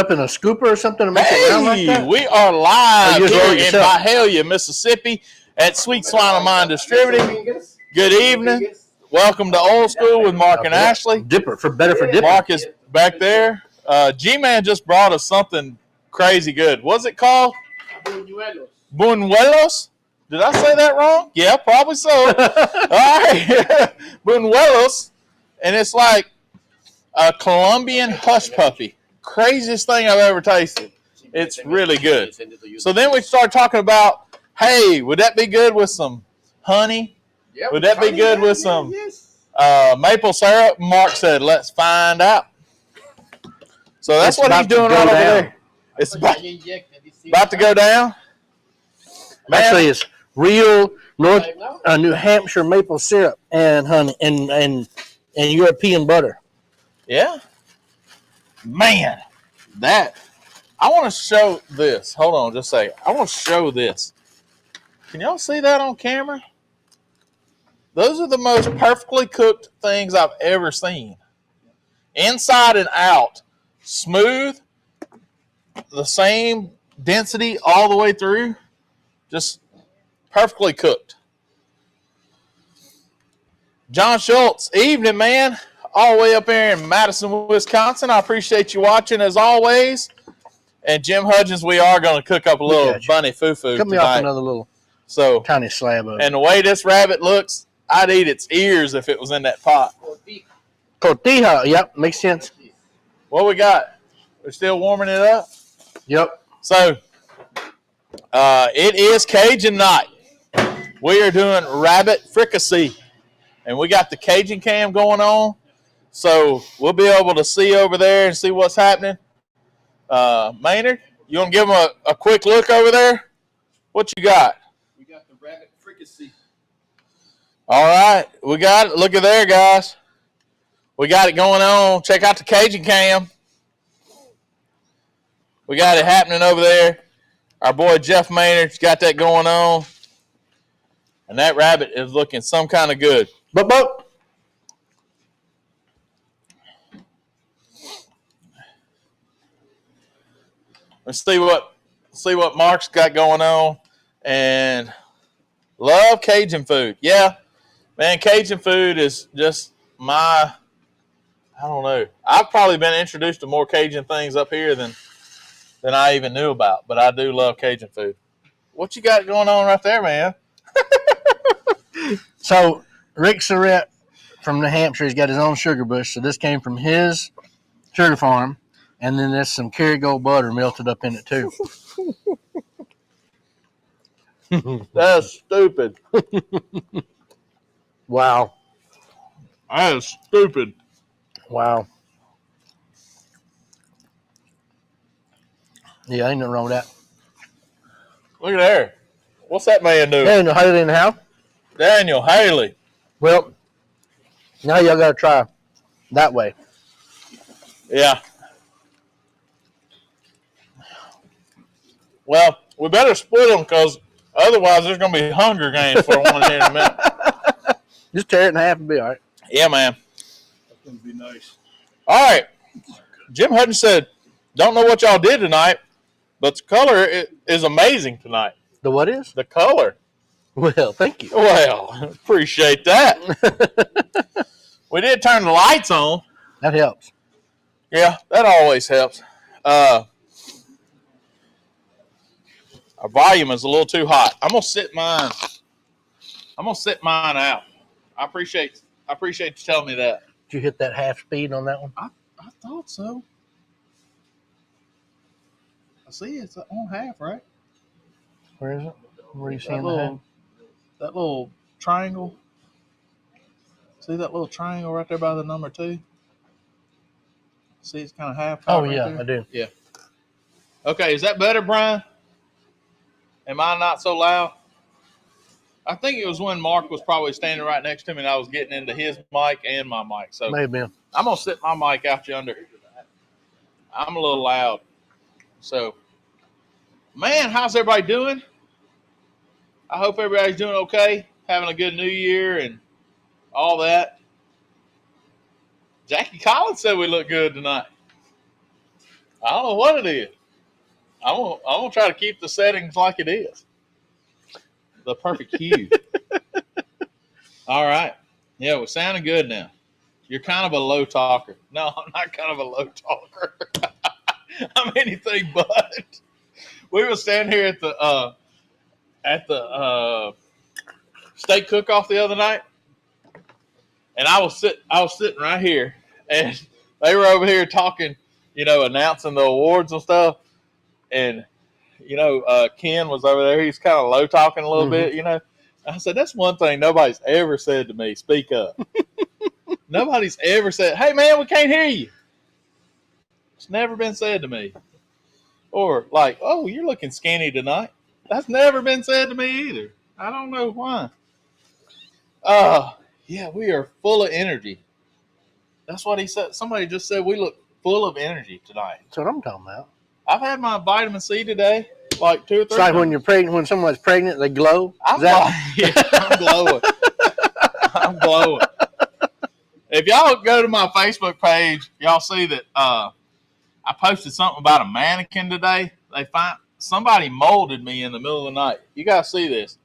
up in a scooper or something to make it round like that? We are live you just roll here it in yourself. Byhalia, Mississippi at Sweet Swine of Mine Distributing. Good evening. Welcome to Old School with Mark and Ashley. Dipper for dipping. Mark is back there. G-Man just brought us something crazy good. What's it called? Buñuelos. Buñuelos? Did I say that wrong? Yeah, probably so. All right. Buñuelos. And it's like a Colombian hush puppy. Craziest thing I've ever tasted. It's really good. So then we start talking about, hey, would that be good with some honey? Yep. Would that be good with some maple syrup? Mark said, let's find out. So that's what he's doing right over there. It's about to go down. Actually, it's real New Hampshire maple syrup and honey and European butter. Yeah. Man, that. I want to show this. Hold on just a second. I want to show this. Can y'all see that on camera? Those are the most perfectly cooked things I've ever seen. Inside and out. Smooth. The same density all the way through. Just perfectly cooked. John Schultz, evening, man. All the way up here in Madison, Wisconsin. I appreciate you watching as always. And Jim Hudgens, we are going to cook up a little bunny foo-foo Cut me tonight. off another little tiny slab of it. And the way this rabbit looks, I'd eat its ears if it was in that pot. Tortilla, yep, makes sense. What we got? We're still warming it up? Yep. So, it is Cajun Night. We are doing rabbit fricassee. And we got the Cajun cam going on. So, we'll be able to see over there and see what's happening. Maynard, you want to give them a quick look over there? What you got? We got the rabbit fricassee. All right. We got it. Look at there, guys. We got it going on. Check out the Cajun cam. We got it happening over there. Our boy Jeff Maynard's got that going on. And that rabbit is looking some kind of good. But. Let's see what Mark's got going on. And love Cajun food. Yeah, man, Cajun food is just I don't know. I've probably been introduced to more Cajun things up here than I even knew about. But I do love Cajun food. What you got going on right there, man? So Rick Surratt from New Hampshire, he's got his own sugar bush. So this came from his sugar farm. And then there's some Kerrygold butter melted up in it, too. That's stupid. Wow. That is stupid. Wow. Yeah, ain't nothing wrong with that. Look at there. What's that man doing? Daniel Haley in the house. Daniel Haley. Well, now y'all got to try that way. Yeah. Well, we better split them because otherwise there's going to be Hunger Games for one here in a minute. Just tear it in half and be all right. Yeah, man. That's going to be nice. All right. Jim Hutton said, don't know what y'all did tonight, but the color is amazing tonight. The what is? The color. Well, thank you. Well, appreciate that. We did turn the lights on. That helps. Yeah, that always helps. Our volume is a little too hot. I'm gonna sit mine out. I appreciate you telling me that. Did you hit that half speed on that one? I thought so. I see it's on half, right? Where is it? Where are you seeing that little triangle? See that little triangle right there by the number 2? See, it's kind of half. Oh, right yeah, there? I do. Yeah. Okay, is that better, Brian? Am I not so loud? I think it was when Mark was probably standing right next to me and I was getting into his mic and my mic. So May have been. I'm going to sit my mic out yonder. I'm a little loud. So, man, how's everybody doing? I hope everybody's doing okay, having a good new year and all that. Jackie Collins said we look good tonight. I don't know what it is. I'm gonna try to keep the settings like it is. The perfect hue. All right. Yeah, we're sounding good now. You're kind of a low talker. No, I'm not kind of a low talker. I'm anything but. We were standing here at the steak cook-off the other night, and I was sitting right here, and they were over here talking, announcing the awards and stuff, and Ken was over there. He's kind of low talking a little bit, I said, that's one thing nobody's ever said to me. Speak up. Nobody's ever said, hey, man, we can't hear you. It's never been said to me. Or like, oh, you're looking skinny tonight. That's never been said to me either. I don't know why. Yeah, we are full of energy. That's what he said. Somebody just said we look full of energy tonight. That's what I'm talking about. I've had my vitamin C today, like 2 or 3 It's like times. when you're pregnant, when someone's pregnant, they glow. I'm glowing. I'm glowing. If y'all go to my Facebook page, y'all see that I posted something about a mannequin today. Somebody molded me in the middle of the night. You gotta see this.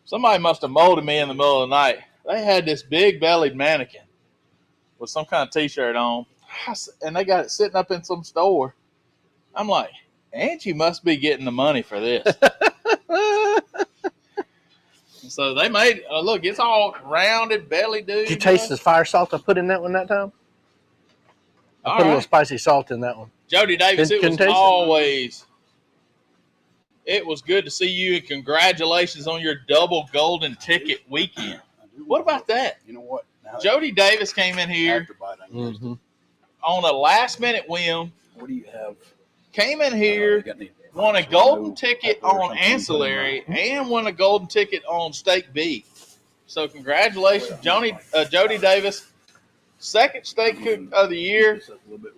Somebody must have molded me in the middle of the night. They had this big bellied mannequin with some kind of t-shirt on, and they got it sitting up in some store. I'm like, Angie must be getting the money for this. So they made, look, it's all rounded belly, dude. Did you taste the fire salt I put in that one that time? I put a little spicy salt in that one. Jody Davis, it was good to see you, and congratulations on your double golden ticket weekend. What about that? You know what? Jody Davis came in here on a last minute whim. What do you have? Came in here, won a golden ticket on ancillary, and won a golden ticket on steak beef. So congratulations, Jody Davis, second steak cook of the year,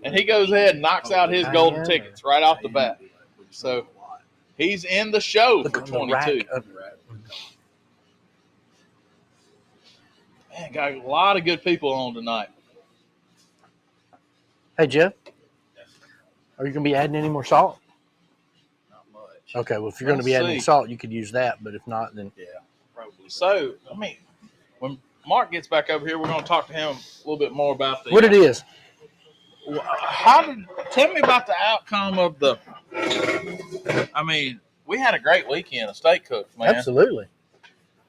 and he goes ahead and knocks out his golden tickets right off the bat. So he's in the show for 22. Man, got a lot of good people on tonight. Hey, Jeff, are you going to be adding any more salt? Not much. Okay, well, if you're going to be adding salt, you could use that, but if not, then... Yeah, probably. So, when Mark gets back over here, we're going to talk to him a little bit more about what it is. Tell me about the outcome of we had a great weekend of steak cooks, man. Absolutely.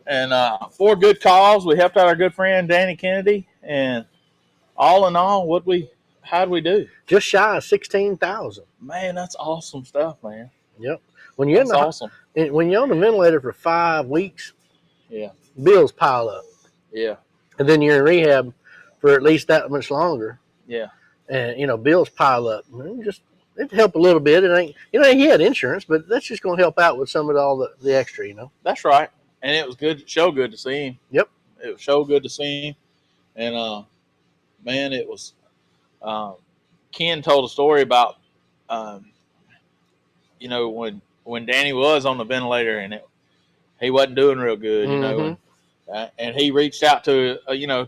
And for good cause, we helped out our good friend Danny Kennedy, and all in all, how'd we do? Just shy of 16,000. Man, that's awesome stuff, man. Yep. When you're awesome. When you're on the ventilator for 5 weeks, yeah, bills pile up. Yeah. And then you're in rehab for at least that much longer. Yeah. And bills pile up. It help a little bit. It ain't, he had insurance, but that's just going to help out with some of all the extra, That's right. And it was good to see him. Yep. It was so good to see him. And, man, it was Ken told a story about, when Danny was on the ventilator and he wasn't doing real good, and he reached out to,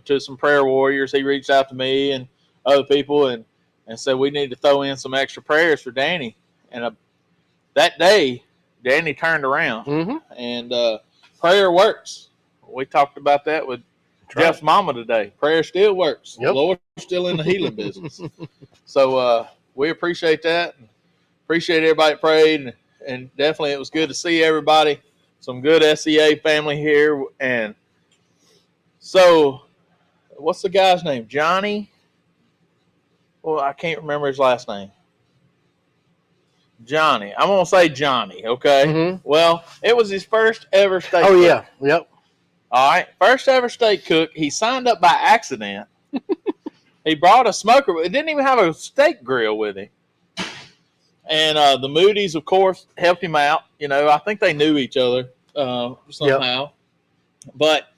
to some prayer warriors. He reached out to me and other people and said, we need to throw in some extra prayers for Danny. And that day, Danny turned around and prayer works. We talked about that with Jeff's mama today. Prayer still works. Yep. The Lord's still in the healing business. So we appreciate that. Appreciate everybody that prayed. And definitely it was good to see everybody. Some good SEA family here. And so what's the guy's name? Johnny? Well, I can't remember his last name. Johnny. I'm going to say Johnny, okay? Mm-hmm. Well, it was his first ever steak cook. Yeah. Yep. All right. First ever steak cook. He signed up by accident. He brought a smoker. It didn't even have a steak grill with him. And the Moody's, of course, helped him out. I think they knew each other somehow. Yep. But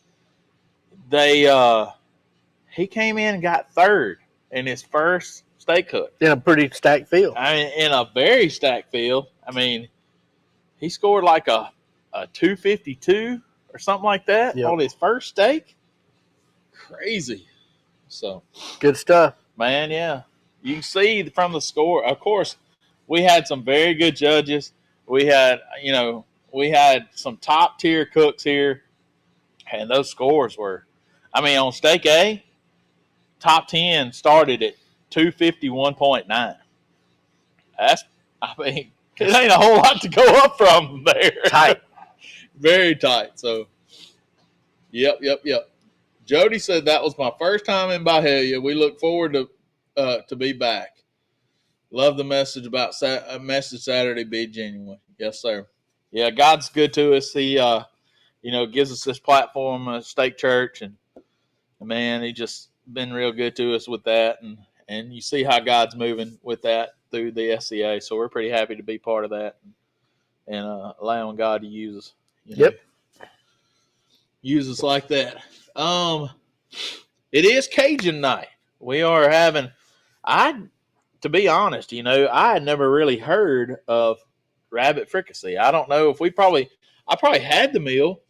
he came in and got third in his first steak cook. In a pretty stacked field. In a very stacked field. He scored like a 252 or something like that on his first steak. Crazy. So good stuff. Man, yeah. You can see from the score, of course, we had some very good judges. We had some top tier cooks here, and those scores were, on steak A, top 10 started at 251.9. It ain't a whole lot to go up from there. Tight. Very tight. So, yep. Jody said that was my first time in Byhalia. We look forward to be back. Love the message about Message Saturday. Be genuine. Yes, sir. Yeah, God's good to us. He, gives us this platform, Stake Church, and man, he just been real good to us with that. And you see how God's moving with that through the SCA. So we're pretty happy to be part of that and allowing God to use us. Yep. Use us like that. It is Cajun Night. We are having. To be honest, I had never really heard of rabbit fricassee. I don't know if I probably had the meal,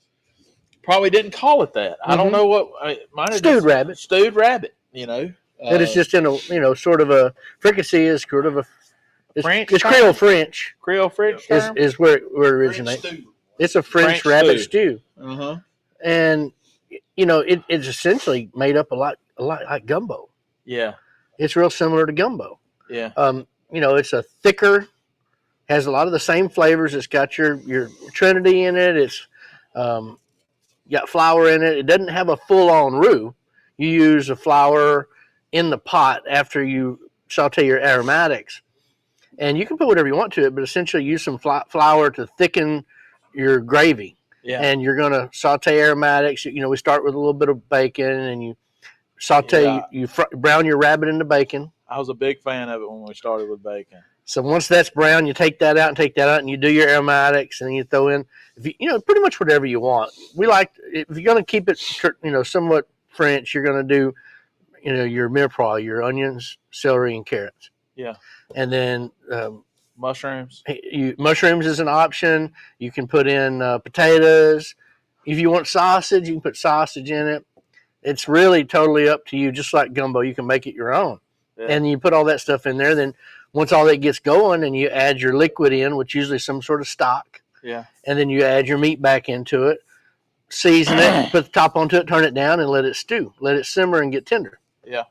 probably didn't call it that. I don't know what mine. Stewed rabbit. Stewed rabbit. It is just in a sort of a fricassee is sort of a French. It's Creole French. Creole French term? is where it originates. It's a French rabbit stew. And it's essentially made up a lot like gumbo. Yeah. It's real similar to gumbo. Yeah. It's a thicker, has a lot of the same flavors. It's got your Trinity in it. It's got flour in it. It doesn't have a full-on roux. You use a flour in the pot after you saute your aromatics. And you can put whatever you want to it, but essentially use some flour to thicken your gravy. Yeah. And you're going to saute aromatics. We start with a little bit of bacon, and you saute, you brown your rabbit in the bacon. I was a big fan of it when we started with bacon. So once that's brown, you take that out, and you do your aromatics, and then you throw in, pretty much whatever you want. We like, if you're going to keep it, somewhat French, you're going to do, your mirepoix, your onions, celery, and carrots. Yeah. And then mushrooms. Mushrooms is an option. You can put in potatoes. If you want sausage, you can put sausage in it. It's really totally up to you, just like gumbo. You can make it your own. Yeah. And you put all that stuff in there. Then once all that gets going, and you add your liquid in, which usually is some sort of stock. Yeah. And then you add your meat back into it, season it, put the top onto it, turn it down, and let it stew. Let it simmer and get tender. Yeah.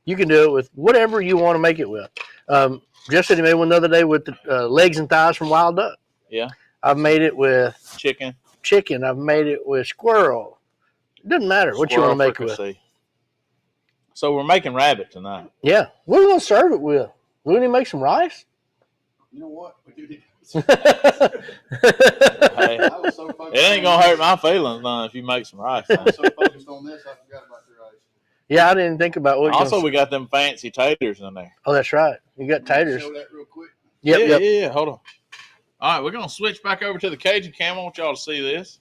You can do it with whatever you want to make it with. Jeff said he made one the other day with the legs and thighs from wild duck. Yeah. I've made it with chicken. I've made it with squirrel. It doesn't matter what you want to make it with. So we're making rabbit tonight. Yeah. What are we going to serve it with? Do we need to make some rice? You know what? We do need Hey, it ain't going to hurt my feelings none if you make some rice. I was so focused on this, I forgot about your rice. Yeah, I didn't think about what. Also, we got them fancy taters in there. Oh, that's right. You got taters. Show that real quick. Yep. Yeah. Hold on. All right, we're going to switch back over to the Cajun Cam. I want y'all to see this.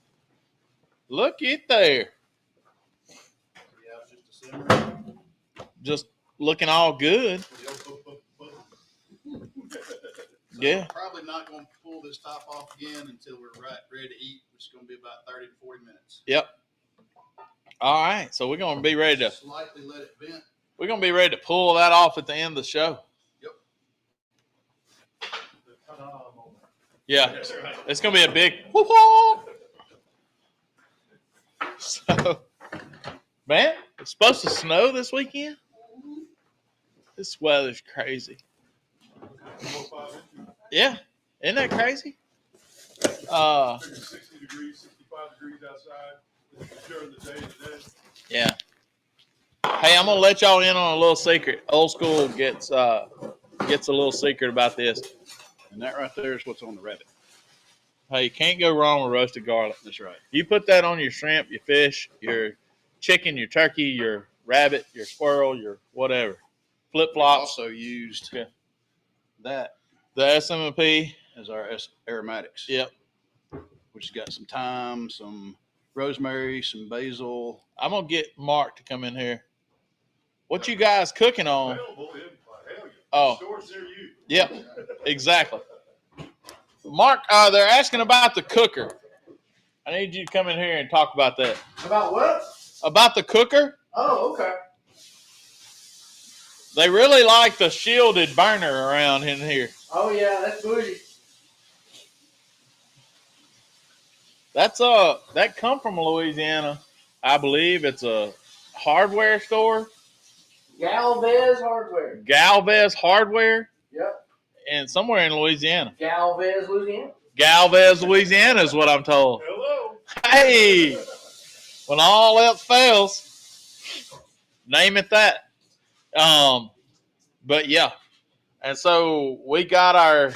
Look at there. Yeah, it's just a simmer. Just looking all good. Yeah. So probably not going to pull this top off again until we're ready to eat, which is going to be about 30 to 40 minutes. Yep. All right, so we're going to be ready to slightly let it vent. We're going to be ready to pull that off at the end of the show. Yep. Yeah, it's going to be a big whoop. So, man, it's supposed to snow this weekend. This weather's crazy. Yeah, isn't that crazy? 60 degrees, 65 degrees outside during the day today. Yeah. Hey, I'm gonna let y'all in on a little secret. Old school gets a little secret about this. And that right there is what's on the rabbit. Hey, you can't go wrong with roasted garlic. That's right. You put that on your shrimp, your fish, your chicken, your turkey, your rabbit, your squirrel, your whatever. Flip-flops. Also used the SMP as our aromatics. Yep. Which has got some thyme, some rosemary, some basil. I'm going to get Mark to come in here. What you guys cooking on? Oh. Yep, exactly. Mark, they're asking about the cooker. I need you to come in here and talk about that. About what? About the cooker. Oh, okay. They really like the shielded burner around in here. Oh yeah, that's bougie. That's that come from Louisiana, I believe. It's a hardware store, Galvez Hardware. Galvez Hardware, Yep. and somewhere in Louisiana. Galvez, Louisiana. Galvez, Louisiana is what I'm told. Hello. Hey, when all else fails, name it that. But yeah, and so we got our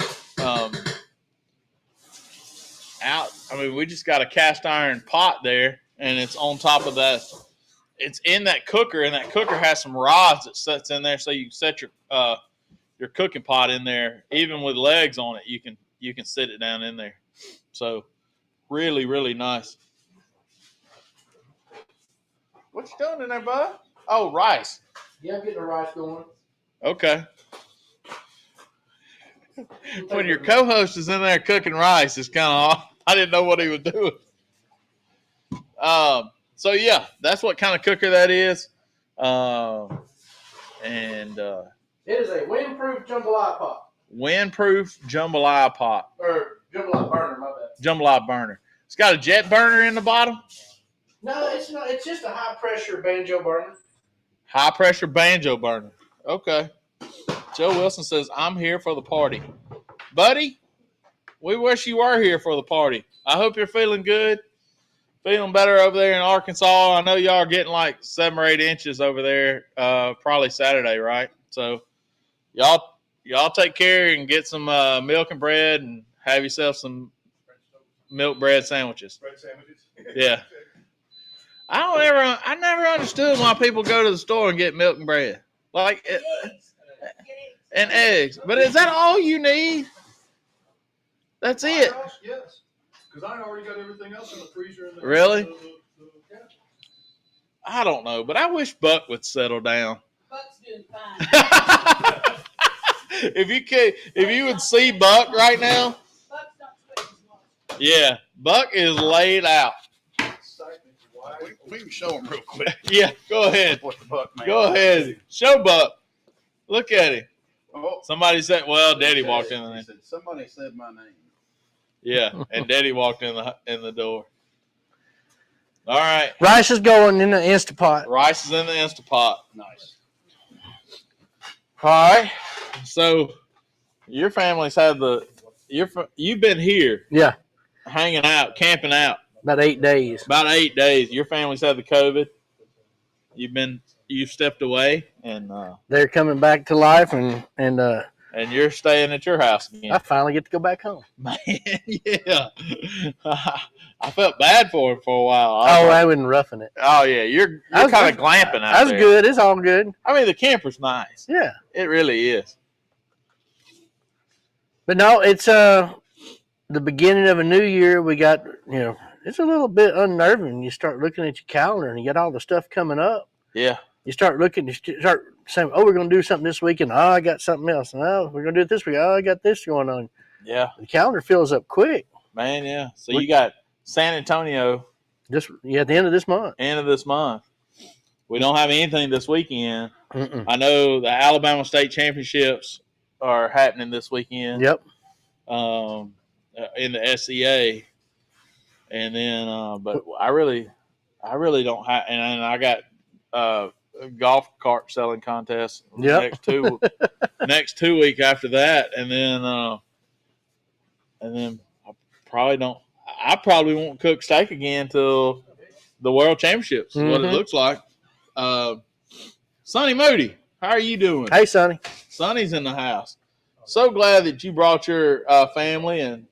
out. I mean, we just got a cast iron pot there, and it's on top of that. It's in that cooker, and that cooker has some rods that sets in there, so you can set your cooking pot in there, even with legs on it. You can sit it down in there. So really, really nice. What you doing in there, bud? Oh, rice. Yeah, I'm getting the rice going. Okay. When your co-host is in there cooking rice, it's kind of off. I didn't know what he was doing. So yeah, that's what kind of cooker that is. And it is a windproof jambalaya pot. Windproof jambalaya pot. Or jambalaya burner, my bad. Jambalaya burner. It's got a jet burner in the bottom. No, it's not. It's just a high pressure banjo burner. High pressure banjo burner. Okay. Joe Wilson says, I'm here for the party. Buddy, we wish you were here for the party. I hope you're feeling good. Feeling better over there in Arkansas. I know y'all are getting like 7 or 8 inches over there, probably Saturday, right? So y'all take care and get some milk and bread and have yourself some milk bread sandwiches. Bread sandwiches. Yeah. I never understood why people go to the store and get milk and bread. Like and eggs. But is that all you need? That's it. Yes. Because I already got everything else in the freezer. And Really? Yeah. I don't know, but I wish Buck would settle down. Buck's doing fine. If you would see Buck right now, Buck's not sweating as much. yeah, Buck is laid out. We can show them real quick Yeah, go ahead. what the buck man. Go ahead. Show Buck. Look at him. Oh, Somebody said, well, Daddy walked in there. Somebody said my name. Yeah, and Daddy walked in the door. All right. Rice is going in the Instapot. Rice is in the Instapot. Nice. All right. So your family's had you've been here Yeah, hanging out, camping out about 8 days. about 8 days. Your family's had the COVID. You've stepped away and They're coming back to life, and you're staying at your house again. I finally get to go back home. Man, yeah. I felt bad for him for a while. I wasn't roughing it. Oh yeah, you're I was- kind of glamping out That's there. good. It's all good. I mean, the camper's nice. Yeah, It really is. but no, it's the beginning of a new year. We got it's a little bit unnerving. You start looking at your calendar and you got all the stuff coming up. Yeah. You start looking, you start saying, "Oh, we're going to do something this week," and "Oh, I got something else," and "Oh, we're going to do it this week." "Oh, I got this going on." Yeah. The calendar fills up quick. Man, yeah. So you got San Antonio Just at the end of this month. end of this month. We don't have anything this weekend. Mm-mm. I know the Alabama State Championships are happening this weekend. Yep. In the SEA, and then but I really don't have, and I got a golf cart selling contest Yep. next 2 weeks after that, and then I probably won't cook steak again till the World Championships. Is what it Mhm. looks like. Sonny Moody, how are you doing? Hey, Sonny. Sonny's in the house. So glad that you brought your family, and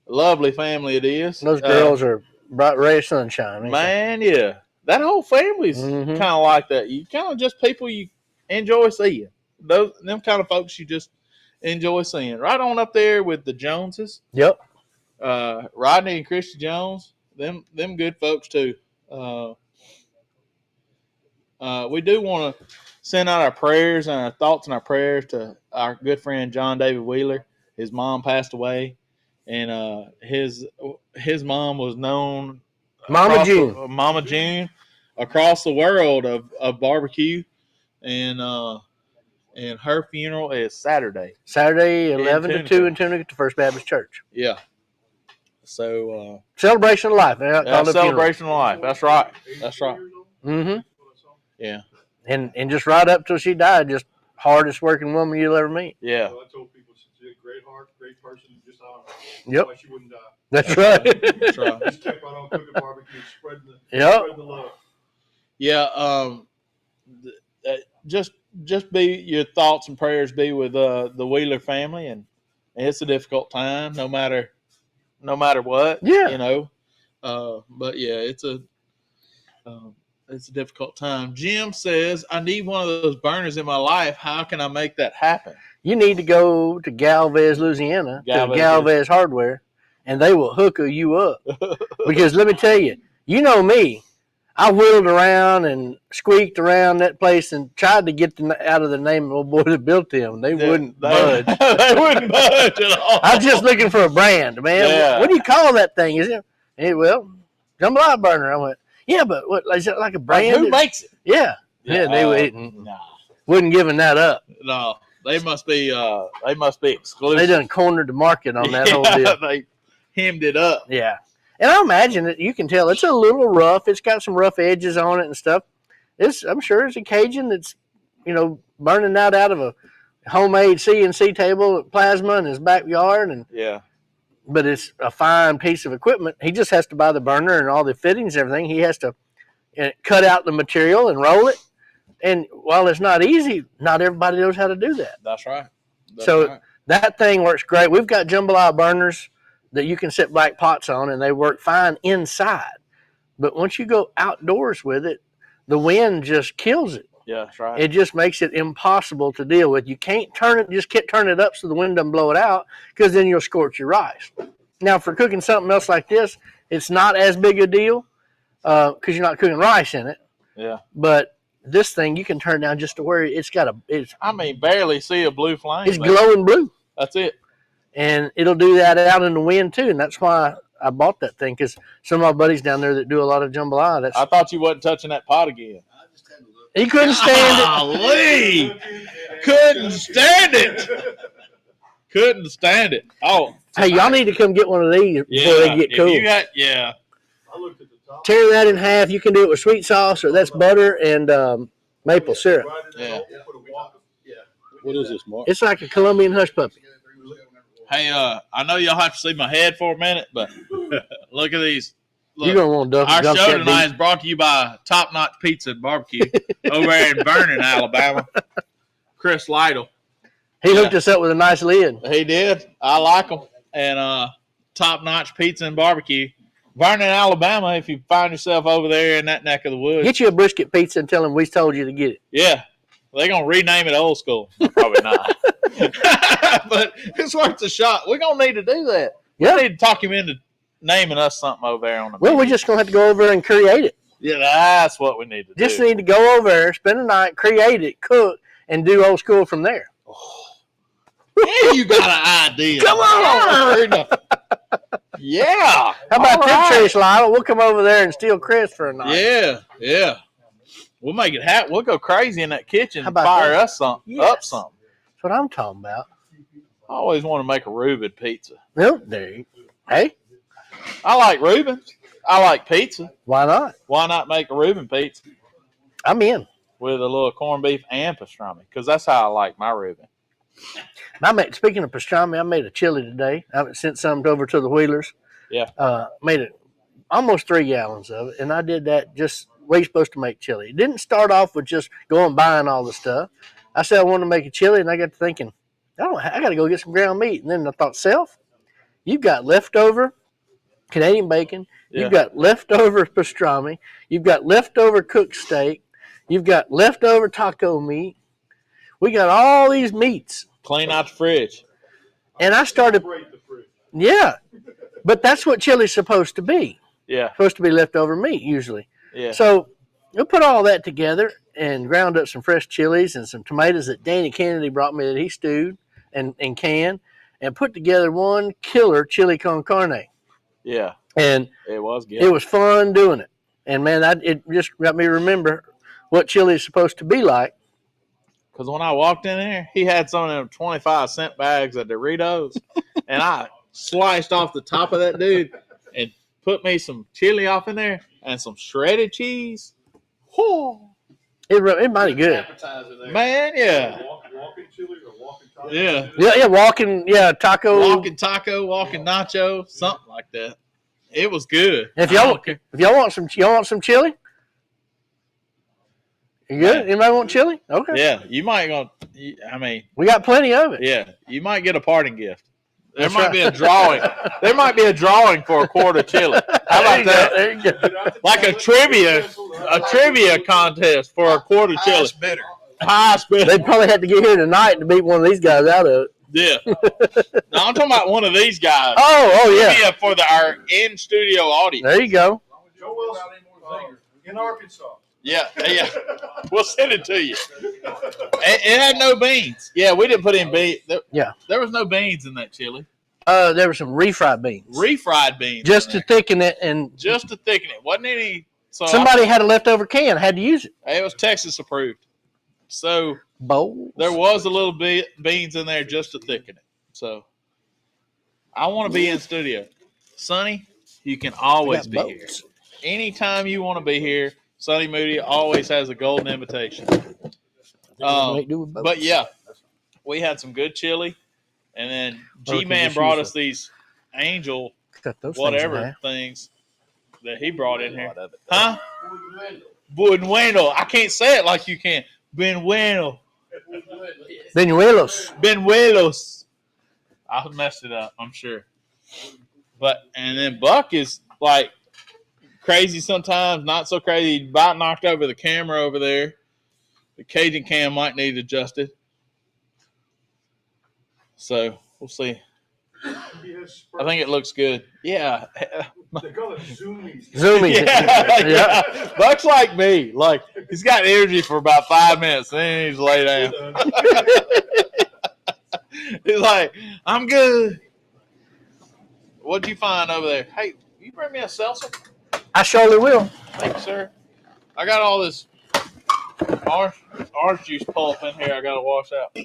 lovely family it is. Those girls are bright ray of sunshine. ain't they? Man, yeah. That whole family's Mhm. kind of like that. You kind of just people you enjoy seeing. Them kind of folks you just enjoy seeing. Right on up there with the Joneses. Yep. Rodney and Christy Jones. Them good folks too. We do want to send out our prayers and our thoughts and our prayers to our good friend John David Wheeler. His mom passed away, and his mom was known Mama June. Mama June across the world of barbecue, and And her funeral is Saturday. Saturday, 11 to Tunica. 2 in Tunica at the First Baptist Church. Yeah. So Celebration of life. They're not called a funeral. celebration of life. That's right. That's right. Mm-hmm. Yeah. And just right up till she died, just hardest working woman you'll ever meet. Yeah. So I told people she's a great heart, great person, just honor her. Yep. Why she wouldn't die. That's right. That's right. Just kept right on cooking barbecue, spreading Yep. the love. Yeah. Just be your thoughts and prayers be with the Wheeler family, and it's a difficult time, no matter what. Yeah. You know. But yeah, it's a difficult time. Jim says, I need one of those burners in my life. How can I make that happen? You need to go to Galvez, Louisiana, to Galvez Hardware, and they will hook you up. Because let me tell you, you know me. I wheeled around and squeaked around that place and tried to get them out of the name of the old boy that built them. They wouldn't budge. They wouldn't budge at all. I was just looking for a brand, man. Yeah. What do you call that thing? Is it? Hey, well, jambalaya burner. I went, yeah, but what is it like a brand? Who makes it? Yeah. They Nah. wouldn't giving that up. No, they must be exclusive. They done cornered the market on that whole deal. They hemmed it up. Yeah. And I imagine that you can tell it's a little rough. It's got some rough edges on it and stuff. I'm sure it's a Cajun that's, burning out of a homemade CNC table plasma in his backyard. Yeah. But it's a fine piece of equipment. He just has to buy the burner and all the fittings and everything. He has to cut out the material and roll it. And while it's not easy, not everybody knows how to do that. That's right. That thing works great. We've got jambalaya burners that you can set black pots on, and they work fine inside. But once you go outdoors with it, the wind just kills it. Yeah, that's right. It just makes it impossible to deal with. You can't just can't turn it up so the wind doesn't blow it out, because then you'll scorch your rice. Now, for cooking something else like this, it's not as big a deal because you're not cooking rice in it. Yeah. But this thing you can turn down just to where it's barely see a blue flame. It's glowing blue. That's it. And it'll do that out in the wind too, and that's why I bought that thing, because some of my buddies down there that do a lot of jambalaya. I thought you wasn't touching that pot again. I just had to look. He couldn't stand it. Golly. Couldn't stand it. Couldn't stand it. Oh, Hey, y'all need to come get one of these before they get cool. I looked at the top. Tear that in half. You can do it with sweet sauce, or that's butter and maple syrup. Yeah. What is this, Mark? It's like a Colombian hush puppy. Hey, I know y'all have to see my head for a minute, but look at these. Look, You're gonna want to our dump show that tonight deep. is brought to you by Top Notch Pizza and Barbecue over there in Vernon, Alabama. Chris Lytle. He hooked us up with a nice lid. He did. I like them. And Top Notch Pizza and Barbecue. Vernon, Alabama, if you find yourself over there in that neck of the woods. Get you a brisket pizza and tell them we told you to get it. Yeah. They're going to rename it Old School. Probably not. But it's worth a shot. We're going to need to do that. Yeah. We need to talk him into naming us something over there on the Well, menu. we're just going to have to go over there and create it. Yeah, that's what we need to Just do. need to go over there, spend the night, create it, cook, and do old school from there. Yeah, you got an idea. Come on. Yeah. How about All that, right. Trish Lyle? We'll come over there and steal Chris for a night. Yeah. We'll make it happen. We'll go crazy in that kitchen How and about fire that? us something. Yes. Up something. That's what I'm talking about. I always want to make a Reuben pizza. Well, there you Hey, I like Reubens. I like pizza. why not? Why not make a Reuben pizza I'm in. with a little corned beef and pastrami? Because that's how I like my Reuben. Speaking of pastrami, I made a chili today. I sent some over to the Wheelers. Yeah. Made it almost 3 gallons of it, and I did that just way supposed to make chili. It didn't start off with just going buying all the stuff. I said I wanted to make a chili, and I got to thinking, I got to go get some ground meat. And then I thought, you've got leftover Canadian bacon, Yeah. you've got leftover pastrami, you've got leftover cooked steak, you've got leftover taco meat. We got all these meats. Clean out the fridge. And I started, Break the fridge. yeah, but that's what chili's supposed to be. Yeah. Supposed to be leftover meat usually. Yeah. So we put all that together and ground up some fresh chilies and some tomatoes that Danny Kennedy brought me that he stewed and canned, and put together one killer chili con carne. Yeah. And It was good. it was fun doing it. And man, it just got me to remember what chili is supposed to be like. Because when I walked in there, he had some of them 25-cent bags of Doritos, and I sliced off the top of that dude and put me some chili off in there and some shredded cheese. Whew. It mighty good. Appetizer there. Man, yeah. Walking chili or walking taco? Yeah. Yeah, walking, taco. Walking taco, walking nacho, something like that. It was good. If y'all want some chili, you good? Man. Anybody want chili? Okay. Yeah, you might We got plenty of it. yeah, you might get a parting gift. There That's might right. be a drawing. There might be a drawing for a quart of chili. How about that? There you go. Like a trivia contest for a quart of chili. Highest bidder. Highest bidder. They'd probably have to get here tonight to beat one of these guys out of it. Yeah. No, I'm talking about one of these guys. Oh yeah. Trivia for our in-studio audience. There you go. Joe Wilson, in Arkansas. Yeah. We'll send it to you. It had no beans. Yeah, we didn't put in beans. There was no beans in that chili. There were some refried beans. Refried beans. Just to thicken it, and just to thicken it. Wasn't any. So somebody had a leftover can, had to use it. It was Texas approved. So Bowls. there was a little bit beans in there just to thicken it. So I want to be in studio. Sonny, you can always be here. Anytime you want to be here, Sonny Moody always has a golden invitation. But yeah, we had some good chili. And then G-Man brought us these angel whatever things that he brought in here. Huh? Bueno. I can't say it like you can. Benuelos. I messed it up, I'm sure. And then Buck is like crazy sometimes, not so crazy. He about knocked over the camera over there. The Cajun cam might need adjusted. So we'll see. I think it looks good. Yeah. They call it zoomies. Zoomies. Yeah. Buck's like me. Like, he's got energy for about 5 minutes, then he's lay down. He's like, I'm good. What'd you find over there? Hey, you bring me a seltzer? I surely will. Thank you, sir. I got all this orange juice pulp in here I got to wash out.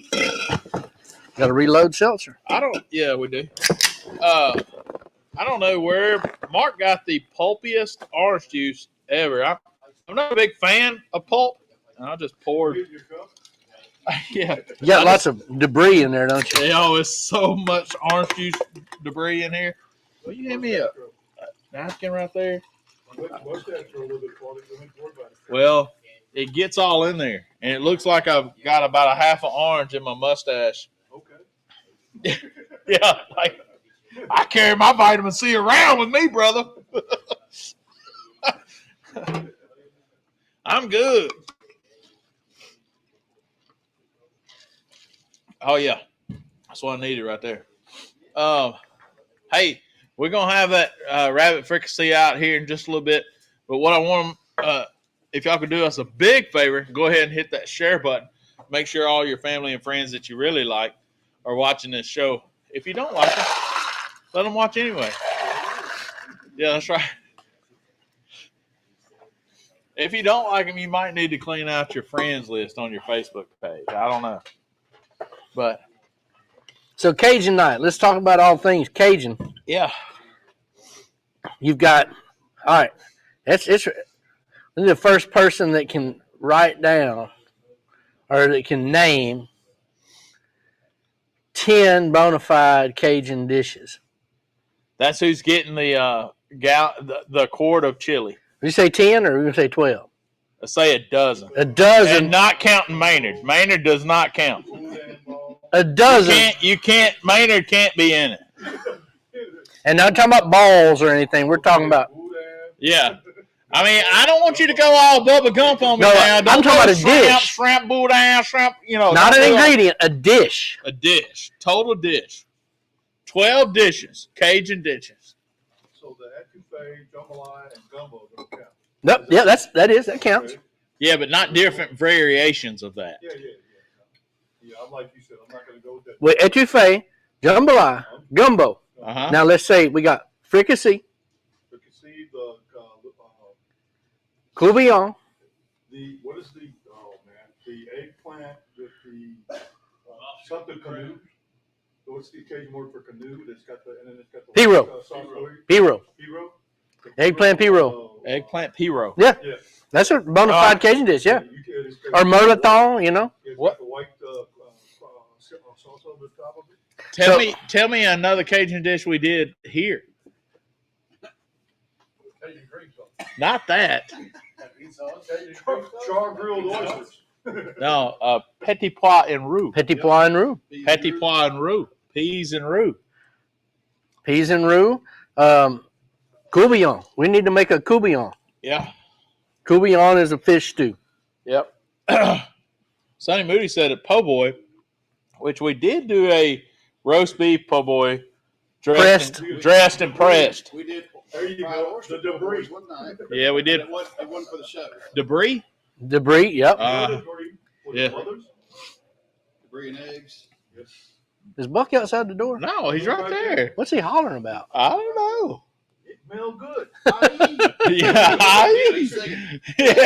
Got to reload seltzer. Yeah, we do. I don't know where Mark got the pulpiest orange juice ever. I'm not a big fan of pulp, and I just poured. Yeah. You got lots of debris in there, don't you? Oh, it's so much orange juice debris in here. Will you hand me a napkin right there? Well, it gets all in there, and it looks like I've got about a half an orange in my mustache. Okay. Yeah, like I carry my vitamin C around with me, brother. I'm good. Oh yeah, that's what I needed right there. Hey, we're gonna have that rabbit fricassee out here in just a little bit. But what I want, if y'all could do us a big favor, go ahead and hit that share button. Make sure all your family and friends that you really like are watching this show. If you don't like them, let them watch anyway. Yeah, that's right. If you don't like them, you might need to clean out your friends list on your Facebook page. I don't know. But So Cajun Night. Let's talk about all things Cajun. yeah. You've got, all right, it's the first person that can write down or that can name 10 bona fide Cajun dishes. That's who's getting the quart of chili. Did you say 10 or are you going to say 12? Let's say a dozen. A dozen. And not counting Maynard. Maynard does not count. A dozen. Maynard can't be in it. And not talking about balls or anything. We're talking about. Yeah. I mean, I don't want you to go all Bubba Gump on me No, now. Don't I'm talking about a dish. Shrimp, boudin, shrimp, Not an ingredient, a dish. A dish. Total dish. 12 dishes. Cajun dishes. So the etouffee, jambalaya, and gumbo don't count. Nope. Yeah, that counts. Okay. Yeah, but not different variations of that. Yeah. Yeah, I'm like you said, I'm not going to go with that. With etouffee, jambalaya, gumbo. Uh-huh. Now let's say we got fricassee, But you see the cloubillon, what is the eggplant, the something canoe. What's the Cajun word for canoe? That's got the and then it's got the Piro. sauce. Piro. Piro. Eggplant Piro. Eggplant Piro. Yeah. Yeah. That's a bona fide Cajun dish, yeah. It's Or murlathon, you know. It's What? got the white sauce over the top of it. Tell me another Cajun dish we did here. Cajun cream sauce. Not that. Chargrill oysters. No, petit pois and roux. Petit pois and roux. Petit pois and roux. Peas and roux. Peas and roux. Coubillon. We need to make a coubillon. Yeah. Coubillon is a fish stew. Yep. Sonny Moody said at Po' Boy, which we did do a roast beef po' boy dressed and pressed. We did. There you go. The debris. One night. Yeah, we did. It wasn't for the show. Debris? Debris, yep. Yeah. Debris and eggs. Yes. Is Buck outside the door? No, he's right there. What's he hollering about? I don't know. It smelled good. Yeah. Yeah.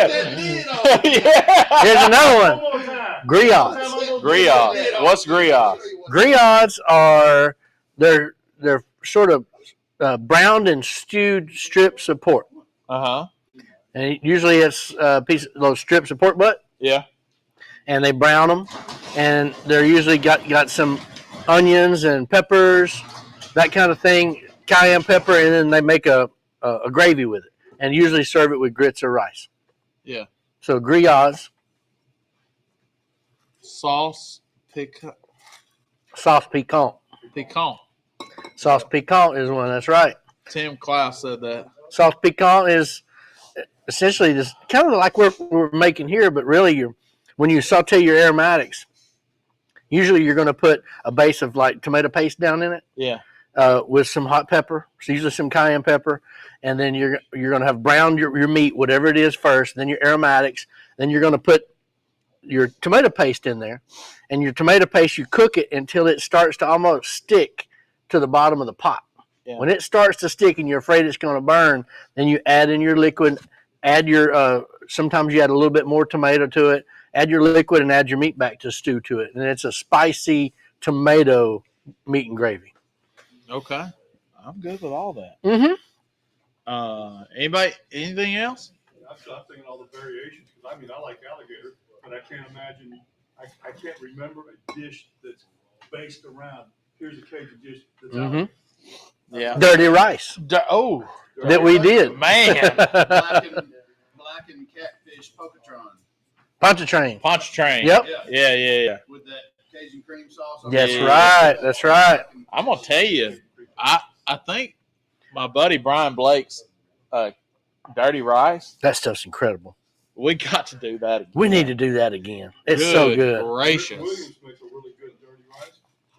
Yeah. Here's another one. One more time. Griots. Griot. What's griot? Griots are they're sort of browned and stewed strips of pork, Uh-huh. and usually it's a piece of those strips of pork butt, Yeah. and they brown them, and they're usually got some onions and peppers, that kind of thing, cayenne pepper, and then they make a gravy with it, and usually serve it with grits or rice. Yeah. So griots, Sauce sauce piquant. piquant. Sauce piquant is one. That's right. Tim Klaus said that. Sauce piquant is essentially just kind of like we're making here, but really when you saute your aromatics, usually you're going to put a base of like tomato paste down in it, Yeah. with some hot pepper, so usually some cayenne pepper, and then you're going to have browned your meat, whatever it is first, then your aromatics, then you're going to put your tomato paste in there, and your tomato paste, you cook it until it starts to almost stick to the bottom of the pot. Yeah. When it starts to stick and you're afraid it's going to burn, then you add in your liquid, add your, sometimes you add a little bit more tomato to it, add your liquid and add your meat back to stew to it. And it's a spicy tomato meat and gravy. Okay. I'm good with all that. Mm-hmm. Anybody, anything else? I'm thinking all the variations because I mean I like alligator, but I can't imagine. I can't remember a dish that's based around. Here's a Cajun dish that's Mm-hmm. Yeah. Dirty rice Oh, that we did. man. Black and catfish pocatron Pontchartrain. Pontchartrain. Yep. Yeah. with that Cajun cream sauce. That's Yeah. right. That's right. I'm going to tell you, I think my buddy Brian Blake's dirty rice, That stuff's incredible. we got to do that again. We need to do that again. It's so good. Gracious. Williams makes a really good dirty rice,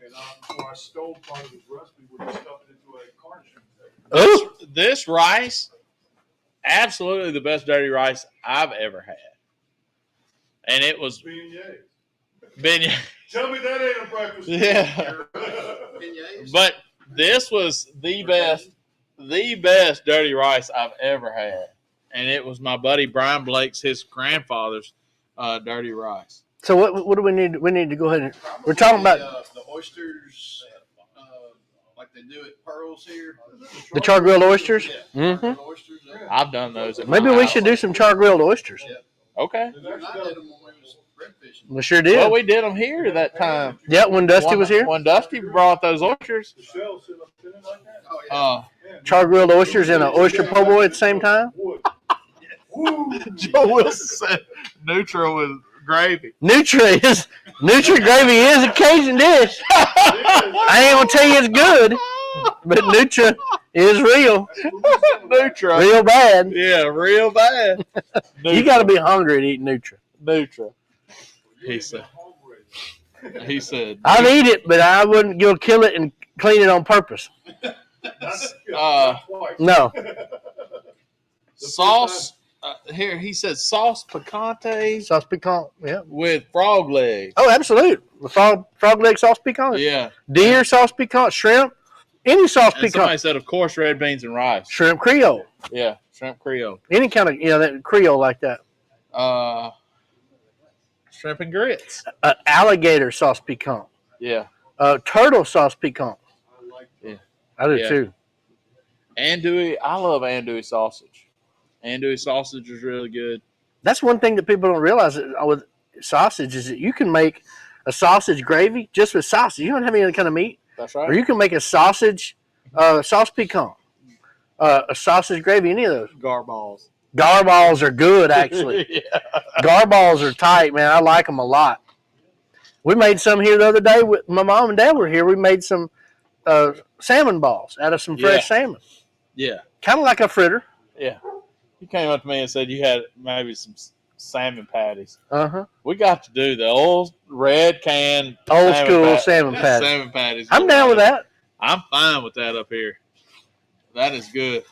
and so I stole part of his recipe where he stuffed it into a garnishing thing. Ooh. This rice, absolutely the best dirty rice I've ever had. And it was beignet. Tell me that ain't a breakfast. Yeah. Beignets. But this was the best dirty rice I've ever had. And it was my buddy Brian Blake's, his grandfather's dirty rice. So what do we need? We need to go ahead and we're talking about the oysters, like they do at Pearl's here. the Chargrill Oysters. Yeah. Mm-hmm. Oysters. I've done those. At Maybe my we house. should do some Chargrilled oysters. Yeah. Okay. I did them when we was bread fishing. We sure did. Well, we did them here that time. Yeah, when Dusty was here. When Dusty brought those oysters. The shell sit up in it like that. Oh yeah. Chargrilled oysters and an oyster po' boy at the same time. Wood. Woo. Joe Wilson said neutral with gravy. Nutra gravy is a Cajun dish. I ain't gonna tell you it's good, but Nutra is real Neutral. bad. Yeah, real bad. You got to be hungry to eat Nutra. neutral. He said. I'd eat it, but I wouldn't go kill it and clean it on purpose. No. Sauce. Here he said sauce picante Sauce piquant. Yeah. with frog legs. Oh, absolutely. The frog leg sauce piquant. Yeah. Deer sauce piquant. Shrimp. Any sauce And somebody piquant. said, of course, red beans and rice. Shrimp Creole. Yeah, shrimp Creole. Any kind of that Creole like that. shrimp and grits. Alligator sauce piquant. Yeah. Turtle sauce piquant. I like Yeah. I do Yeah. too. Andouille. I love andouille sausage. Andouille sausage is really good. That's one thing that people don't realize with sausage is that you can make a sausage gravy just with sausage. You don't have any other kind of meat. That's Or right. you can make a sausage sauce piquant, a sausage gravy, any of those. Garballs. Garballs are good, actually. Yeah. Garballs are tight, man. I like them a lot. We made some here the other day. With my mom and dad were here. We made some salmon balls out of some fresh salmon. Yeah. Kind of like a fritter. Yeah. You came up to me and said you had maybe some salmon patties. Uh-huh. We got to do the old red can Old school salmon patty. Salmon patties. I'm down with that. I'm fine with that up here. That is good.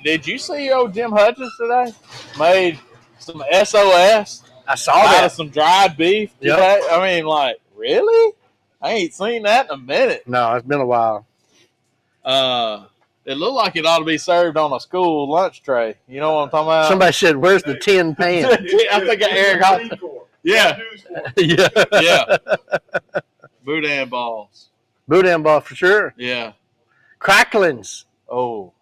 Did you see old Jim Hutchins today? Made some SOS I saw out that. of some dried beef. Yep. Today. I mean, like, really? I ain't seen that in a minute. No, it's been a while. It looked like it ought to be served on a school lunch tray. You know what I'm talking about? Somebody said, "Where's the tin pan?" I think Eric got. Yeah, Yeah. yeah. Boudin balls. Boudin ball for sure. Yeah. Cracklins. Oh,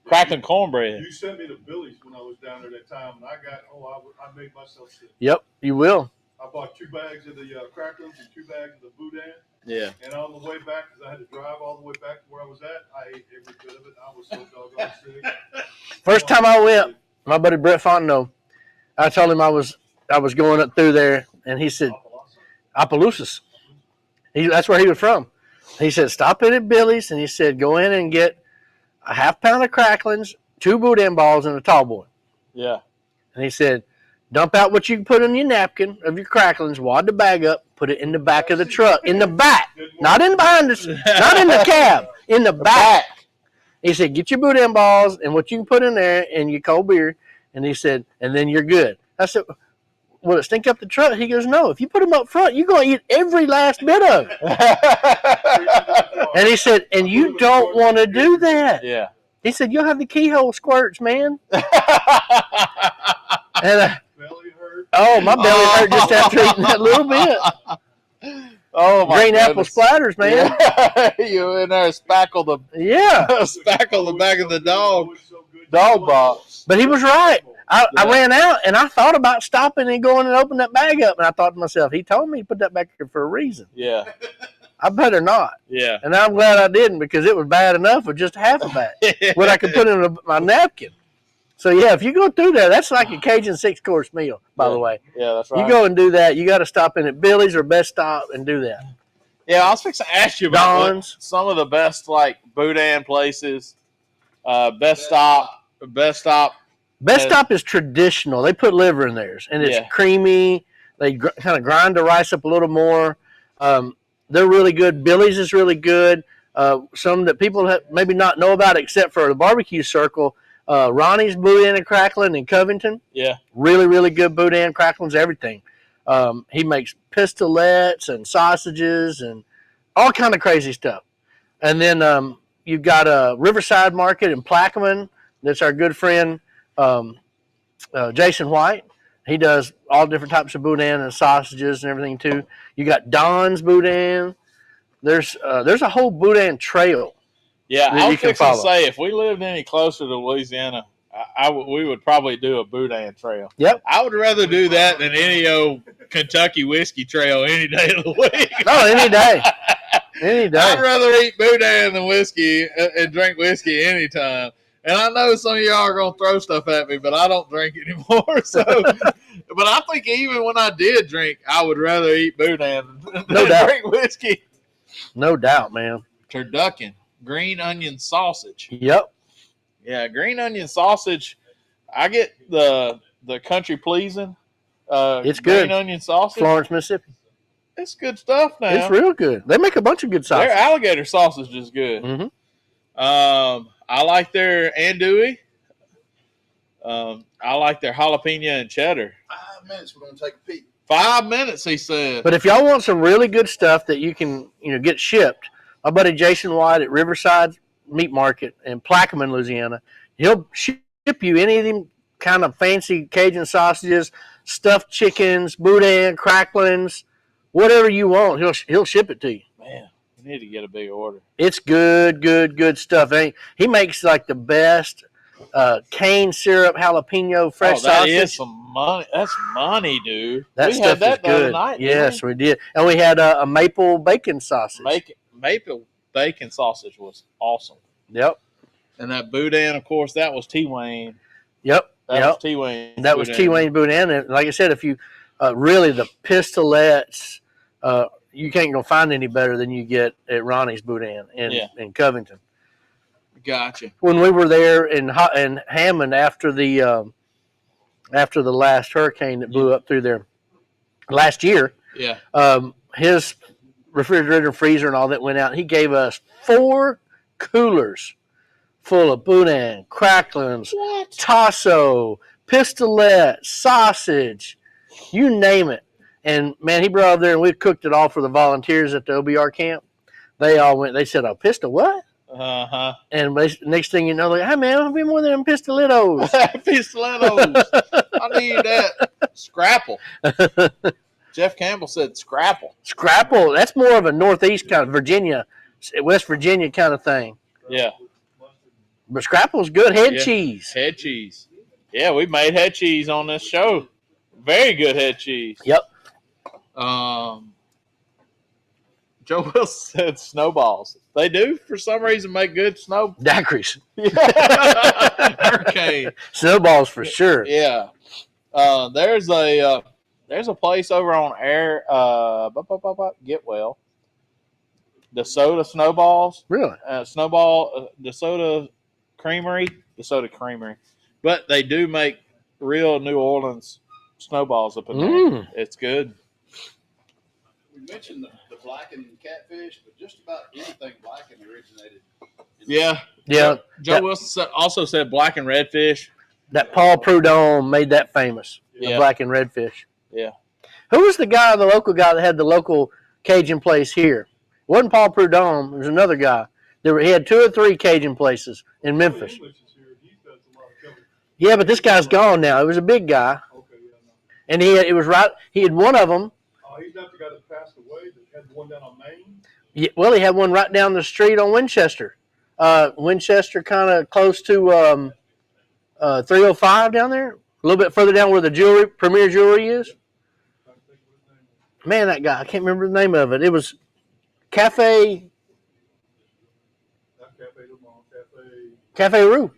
crackling cornbread. You sent me to Billy's when I was down there that time, and I made myself sick. Yep, you will. I bought 2 bags of the cracklins and 2 bags of the boudin. Yeah. And on the way back, because I had to drive all the way back to where I was at, I ate every bit of it. I was so doggone sick. First time I went, my buddy Brett Fontenot, I told him I was going up through there, and he said, Opelousas. That's where he was from. He said, stop in at Billy's, and he said, go in and get a half pound of cracklins, 2 boudin balls, and a tall boy. Yeah. And he said, dump out what you can put in your napkin of your cracklins, wad the bag up, put it in the back of the truck, in the back, not in behind us, not in the cab, in the back. He said, get your boudin balls and what you can put in there and your cold beer. And he said, and then you're good. I said, will it stink up the truck? He goes, no. If you put them up front, you're going to eat every last bit of it. And he said, and you don't want to do that. Yeah. He said, you'll have the keyhole squirts, man. And Belly hurt. oh, my belly hurt just after eating that little bit. Oh my Green apple goodness. splatters, man. Yeah. You in there spackle the Yeah. spackle the back of the dog So good. box. But he was right. I Yeah. ran out, and I thought about stopping and going and opening that bag up. And I thought to myself, he told me to put that back here for a reason. Yeah. I better not. Yeah. And I'm glad I didn't because it was bad enough with just half a bag. What I could put in my napkin. So, yeah, if you go through there, that's like a Cajun 6-course meal, by the way. Yeah, that's right. You go and do that. You got to stop in at Billy's or Best Stop and do that. Yeah, I was fixing to ask you about Don's. some of the best like boudin places. Best Stop. Best Yeah. Stop is traditional. They put liver in theirs, and it's Yeah. creamy. They kind of grind the rice up a little more. They're really good. Billy's is really good. Some that people maybe not know about except for the barbecue circle. Ronnie's Boudin and Crackling in Covington. Yeah. Really, really good boudin, cracklings, everything. He makes pistolets and sausages and all kind of crazy stuff. And then you've got a Riverside Market in Plaquemine. That's our good friend Jason White. He does all different types of boudin and sausages and everything too. You got Don's Boudin. There's a whole boudin trail. Yeah, that I you was can fixing to follow. say if we lived any closer to Louisiana, we would probably do a boudin trail. Yep. I would rather do that than any old Kentucky whiskey trail any day of the week. Oh, any day. Any day. I'd rather eat boudin than whiskey and drink whiskey anytime. And I know some of y'all are going to throw stuff at me, but I don't drink anymore. So, but I think even when I did drink, I would rather eat boudin than No doubt. drink whiskey. No doubt, man. Turducken, green onion sausage. Yep. Yeah, green onion sausage. I get the country pleasing. It's good. Green onion sausage. Florence, Mississippi. It's good stuff now. It's real good. They make a bunch of good Their sauces. alligator sausage is good. Mm-hmm. I like their andouille. I like their jalapeno and cheddar. 5 minutes, we're going to take a peek. 5 minutes, he said. But if y'all want some really good stuff that you can, get shipped, my buddy Jason White at Riverside Meat Market in Plaquemine, Louisiana, he'll ship you any of them kind of fancy Cajun sausages, stuffed chickens, boudin, cracklings, whatever you want. He'll ship it to you. Man, we need to get a big order. It's good stuff. He makes like the best cane syrup jalapeno fresh that sausage. is some money. That's money, dude. That we stuff had that is the other good. night. Yes, we did. And we had a maple bacon sausage. Maple bacon sausage was awesome. Yep. And that boudin, of course, that was T. Wayne. Yep. That was T. Wayne. That was T. Wayne boudin. And like I said, if you really the pistolets, you can't go find any better than you get at Ronnie's boudin in Covington. Gotcha. When we were there in Hammond after the last hurricane that blew up through there last year, his refrigerator and freezer and all that went out. He gave us 4 coolers full of boudin, cracklings, tasso, pistolet, sausage, you name it. And man, he brought it up there and we cooked it all for the volunteers at the OBR camp. They all went. They said, "Oh, pistol what?" And next thing you know, like, "Hey man, I'll be more than pistoletos." Pistoletos. I need that. Scrapple. Jeff Campbell said scrapple. Scrapple. That's more of a Northeast kind of Virginia, West Virginia kind of thing. Yeah. But scrapple's good. Head cheese. Head cheese. Yeah, we made head cheese on this show. Very good head cheese. Yep. Joe Wilson said Snowballs. They do, for some reason, make good snow. Daiquiris. Hurricane. Snowballs for sure. Yeah. There's a place over on Getwell. DeSoto Snowballs. Really? DeSoto Creamery. But they do make real New Orleans snowballs up in there. It's good. We mentioned the blackened catfish, but just about anything blackened originated. Yeah. Joe Wilson also said black and redfish. That Paul Prudhomme made that famous. The black and redfish. Yeah. Who was the local guy that had the local Cajun place here? It wasn't Paul Prudhomme. There was another guy. He had 2 or 3 Cajun places in Memphis. Yeah, but this guy's gone now. It was a big guy. And he had one of them. Oh, he's not the guy that passed away that had the one down on Main? Yeah, well, he had one right down the street on Winchester. Winchester, kind of close to 305 down there. A little bit further down where the Premier Jewelry is. Man, that guy, I can't remember the name of it. It was Cafe Rue.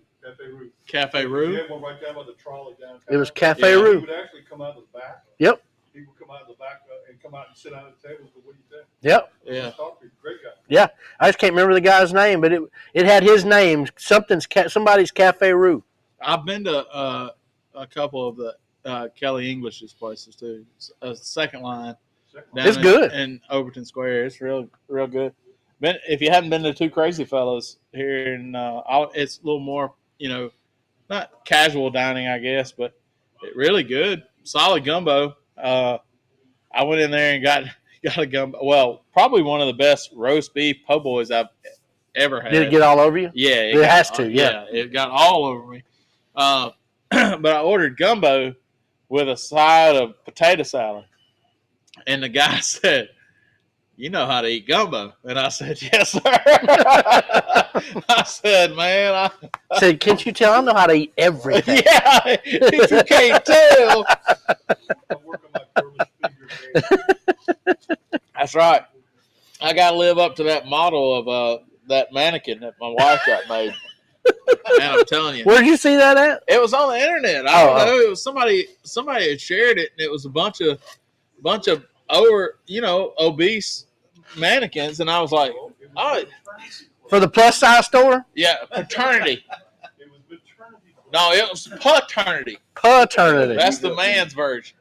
Cafe Rue? He had one right down by the trolley downtown. It was Cafe Rue. He would actually come out of the back. Yep. He would come out of the back and come out and sit down at the table. What do you think? Yep. Yeah. Great guy. Yeah. I just can't remember the guy's name, but it had his name. Somebody's Cafe Rue. I've been to a couple of the Kelly English's places too. Second line. It's good. In Overton Square. It's real good. If you haven't been to Two Crazy Fellows here, it's a little more, not casual dining, I guess, but really good. Solid gumbo. I went in there and got a gumbo. Well, probably one of the best roast beef po' boys I've ever had. Did it get all over you? Yeah. It has to, yeah. It got all over me. But I ordered gumbo with a side of potato salad. And the guy said, "You know how to eat gumbo?" And I said, "Yes, sir." I said, "Man," I said, "Can't you tell? I know how to eat everything." Yeah, if you can't tell. That's right. I got to live up to that model of that mannequin that my wife got made. Man, I'm telling you. Where did you see that at? It was on the internet. I don't know. It was somebody had shared it, and it was a bunch of obese mannequins, and I was like, "Oh, for the plus size store?" Yeah, paternity. No, it was paternity. Paternity. That's the man's version.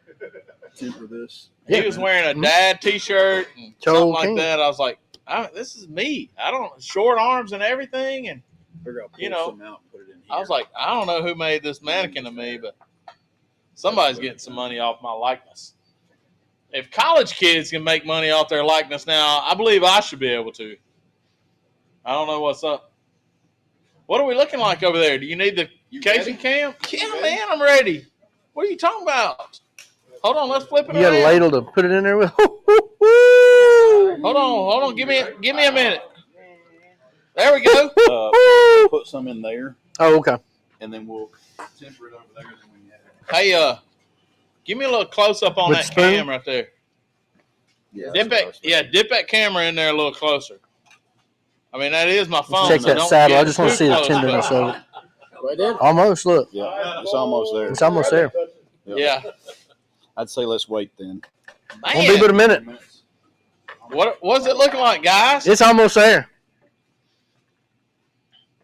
For this. He was wearing a dad T-shirt and something like that. I was like, "This is me. I don't short arms and everything." And I was like, "I don't know who made this mannequin of me, but somebody's getting some money off my likeness. If college kids can make money off their likeness now, I believe I should be able to. I don't know what's up. What are we looking like over there? Do you need You Casey ready? Cam? Yeah, You ready? man, I'm ready. What are you talking about? Hold on, let's flip it You got a around. ladle to put it in there with? Hold on. Give me a minute. There we go. Put some in there, Oh, okay. and then we'll temper it over there. Then we can have it. Hey, give me a little close up on With that the spoon? cam right there. Yeah, Dip that camera in there a little closer. I mean, that is my phone. Check so that don't saddle. get I just want to too see the close, tenderness but- of it. Right there. Almost. Look, Yeah, it's almost there. it's almost there. Yeah. I'd say let's wait then. Won't be but a minute. What's it looking like, guys? It's almost there.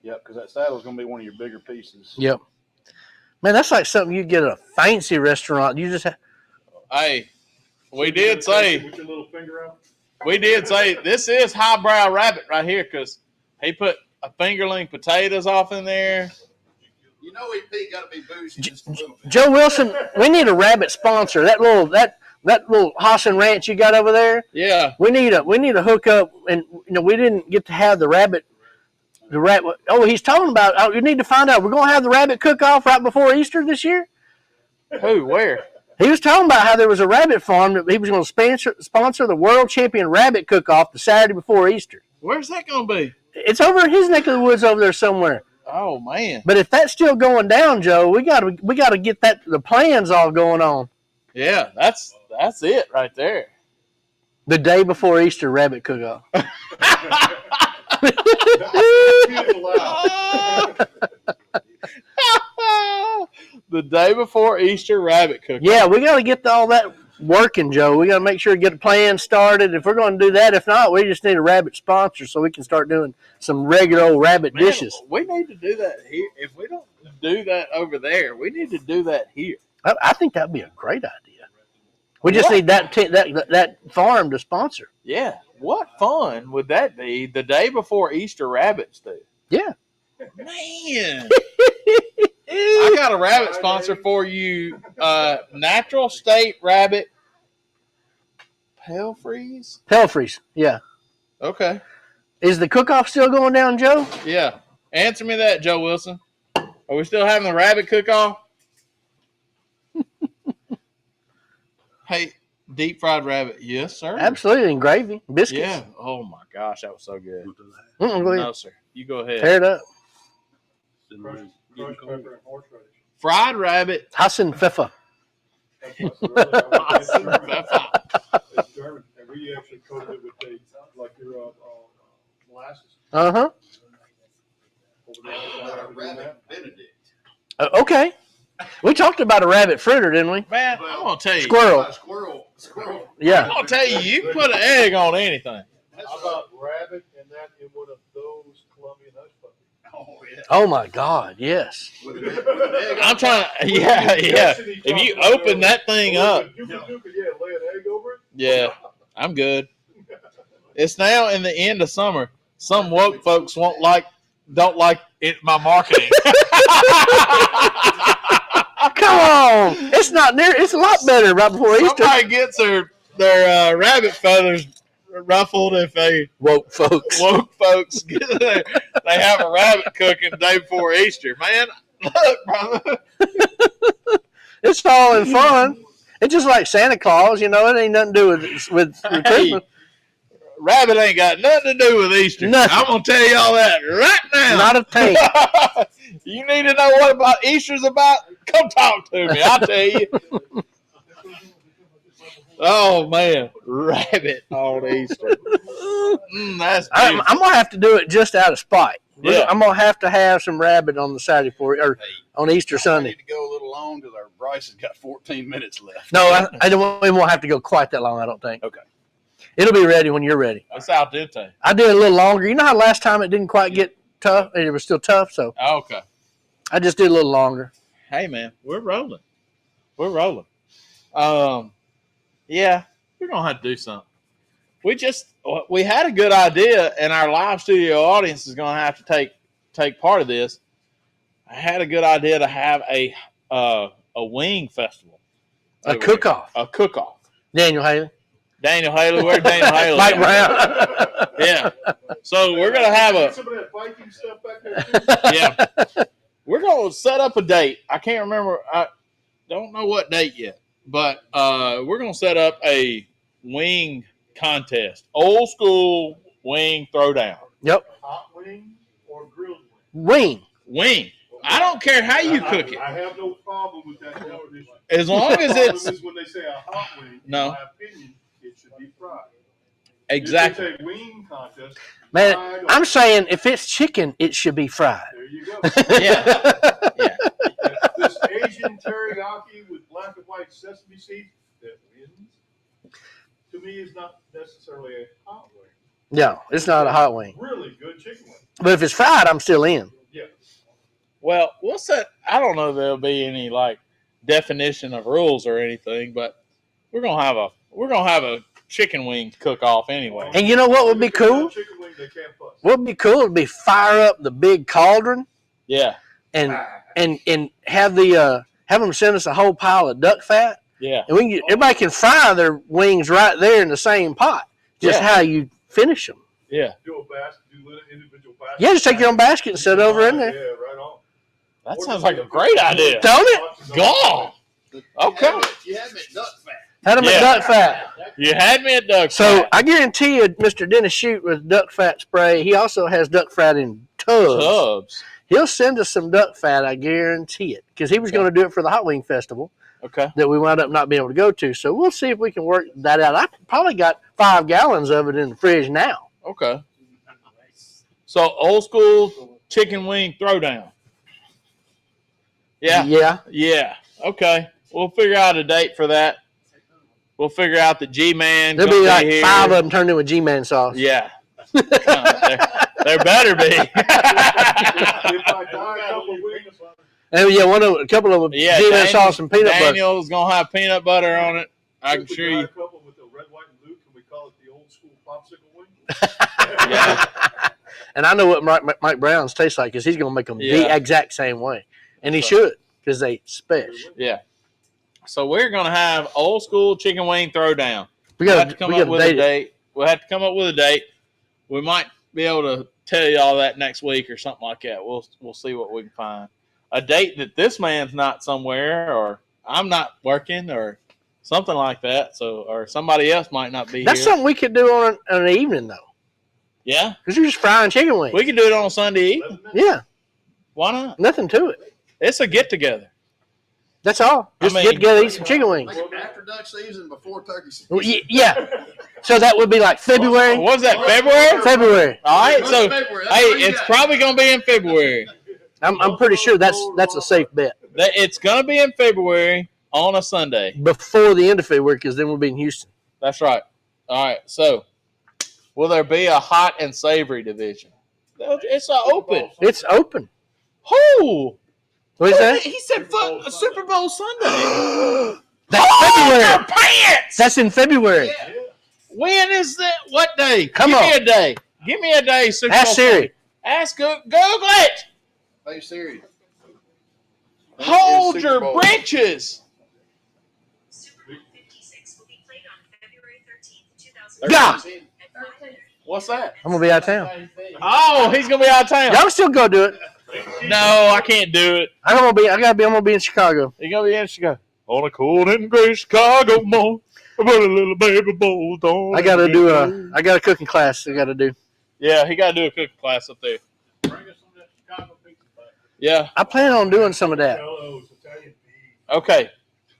Yep, because that saddle's going to be one of your bigger pieces. Yep. Man, that's like something you get at a fancy restaurant. You just have, Hey, we did say With your little finger out. this is highbrow rabbit right here because he put a fingerling potatoes off in there. You know, EP got to be bougie just a little bit. Joe Wilson, we need a rabbit sponsor. That little Hassan Ranch you got over there. Yeah. We need a hookup, and we didn't get to have the rabbit. Oh, he's talking about. Oh, you need to find out. We're gonna have the rabbit cook-off right before Easter this year. Who? Where? He was talking about how there was a rabbit farm that he was going to sponsor the world champion rabbit cook-off the Saturday before Easter. Where's that gonna be? It's over in his neck of the woods over there somewhere. Oh man. But if that's still going down, Joe, we got to get the plans all going on. Yeah, that's it right there. The day before Easter rabbit cook-off. The day before Easter rabbit cook. Yeah, we got to get all that working, Joe. We got to make sure to get a plan started. If we're going to do that, if not, we just need a rabbit sponsor so we can start doing some regular old rabbit Man, dishes. We need to do that here. If we don't do that over there, we need to do that here. I think that'd be a great idea. We just need that farm to sponsor. Yeah. What fun would that be the day before Easter rabbits do? Yeah. Man. I got a rabbit sponsor for you. Natural State Rabbit Pelfreys. Pelfreys, yeah. Okay. Is the cook-off still going down, Joe? Yeah. Answer me that, Joe Wilson. Are we still having the rabbit cook-off? Hey, deep fried rabbit. Yes, sir. Absolutely, and gravy, biscuits. Yeah. Oh my gosh, that was so good. Go ahead. No, sir. You go ahead. Tear it up. Crushed pepper and horseradish. Fried rabbit. Hassan Pfeffer. That's It's German, and we actually coated it with dates, like your molasses. Uh-huh. Over there. Rabbit Benedict. Okay. We talked about a rabbit fritter, didn't we? Man, I'm going to tell you. Squirrel. Squirrel. I'm Yeah. going to tell you, you can put an egg on anything. That's How about rabbit and that in one of those Colombian hush puppies? Oh, yeah. Oh, my God, yes. With an egg I'm on trying top. to, yeah. If you open that thing up, Yeah, lay an egg over it. yeah, I'm good. It's now in the end of summer. Some woke folks don't like it, my marketing. Come on. It's not near. It's a lot better right before Easter. Somebody gets their rabbit feathers ruffled if they Woke folks. woke folks get there. They have a rabbit cooking the day before Easter. Man, look, brother. It's all in fun. It's just like Santa Claus, it ain't nothing to do with Hey, Christmas. rabbit ain't got nothing to do with Easter. Nothing. I'm gonna tell y'all that right now. Not a thing. You need to know what about Easter's about? Come talk to me. I'll tell you. Oh man, rabbit on Easter. That's I'm beautiful. going to have to do it just out of spite. Yeah. I'm going to have some rabbit on the Saturday or on Easter I Sunday. need to go a little long because our Bryce has got 14 minutes left. No, we won't have to go quite that long, I don't think. Okay. It'll be ready when you're ready. It's al dente. I did a little longer. You know how last time it didn't quite get tough? It was still tough, so Okay. I just did a little longer. Hey man, we're rolling. We're rolling. Yeah, we're gonna have to do something. We had a good idea, and our live studio audience is gonna have to take part of this. I had a good idea to have a wing festival, A over cook-off. here. A cook-off. Daniel Haley. Daniel Haley, where's Daniel Haley? Mike at? Brown. Yeah. So we're gonna have Some of that Viking stuff back there. Too. yeah. we're going to set up a date. I can't remember. I don't know what date yet, but we're going to set up a wing contest. Old school wing throwdown. Yep. Hot wing or grilled Wing. Wing. I don't care how you cook it. I have no problem with that definition. As long as The problem it's is when they say a hot wing, No. in my opinion, it should be fried. exactly. If it's a wing contest, Man, fried or- I'm saying if it's chicken, it should be fried. there you go. Yeah. Yeah. This Asian teriyaki with black and white sesame seeds that wins, to me, is not necessarily a hot wing. No, it's not a hot wing. Really good chicken wing. But if it's fried, I'm still in. Yeah. Well, we'll set. I don't know if there'll be any like definition of rules or anything, but we're gonna have a chicken wing cook off anyway. And you know what would be cool? Chicken wing, they can't fuss. What would be cool would be fire up the big cauldron Yeah. and have them send us a whole pile of duck fat, Yeah. and everybody can fry their wings right there in the same pot. Just Yeah. how you finish them. Yeah. Do a basket, do little individual baskets. Yeah, just take your own basket and set over in there. Yeah, right on. That sounds like a great idea. Don't it? Gone. Okay. You have it duck fat. Had them Yeah. at duck fat. You had me at duck. So fat. I guarantee you, Mr. Dennis Shute with duck fat spray, he also has duck fat in tubs. Tubs. He'll send us some duck fat, I guarantee it, because he was going to do it for the Hot Wing Festival Okay. that we wound up not being able to go to. So we'll see if we can work that out. I probably got 5 gallons of it in the fridge now. Okay. So old school chicken wing throwdown. Yeah. Yeah. Yeah. Okay. We'll figure out a date for that. We'll figure out the G-Man. There'll gonna be like here. 5 of them turned into a G-Man sauce. Yeah. there better be. If I die a couple of wings, And yeah, a couple of them Yeah, G-Man sauce and peanut butter. Daniel's gonna have peanut butter on it. I can if we assure die you. a couple with the red, white, and blue, can we call it the old school popsicle wing? Yeah. And I know what Mike Brown's taste like because he's going to make them Yeah. the exact same way. And he should because they special. Yeah. So we're gonna have old school chicken wing throwdown. We We'll got have to come up with a date. We'll have to come up with a date. We might be able to tell you all that next week or something like that. We'll see what we can find. A date that this man's not somewhere, or I'm not working, or something like that. So, or somebody else might not be That's here. something we could do on an evening, though. Yeah, Because you're just frying chicken wings. we can do it on a Sunday evening. Yeah, Why not? nothing to it. It's a get together. That's all. Just I get mean- together, eat some chicken wings. Like after duck season, before turkey season. Well, yeah. So that would be like February. What's that? February? February. All right. Go So, to February. That's hey, what you it's got. probably gonna be in February. I'm pretty sure that's a safe bet. It's gonna be in February on a Sunday. Before the end of February, because then we'll be in Houston. That's right. All right. So, will there be a hot and savory division? It's open. It's open. Who? What is that? He said Super Bowl Sunday. That's Hold your February. pants! That's in February. Yeah. When is that? What day? Come Give on. me a day. Give me a day. Super Bowl Ask Siri. Sunday. Ask Google it. Hey Siri. Hold Super your Bowl. britches. Super Bowl 56 will be played on February 13th, 2000. God. At 5:30. What's that? I'm gonna be out of town. Oh, he's gonna be out of town. Y'all can still go do it. No, I can't do it. I'm gonna be in Chicago. He's gonna be in Chicago. On a cold and gray Chicago morning, I put a little baby bowl on. I got a cooking class I gotta do. Yeah, he got to do a cooking class up there. Bring us some of that Chicago pizza back. Yeah. I plan on doing some of that. Hello, it's Italian beef. Okay.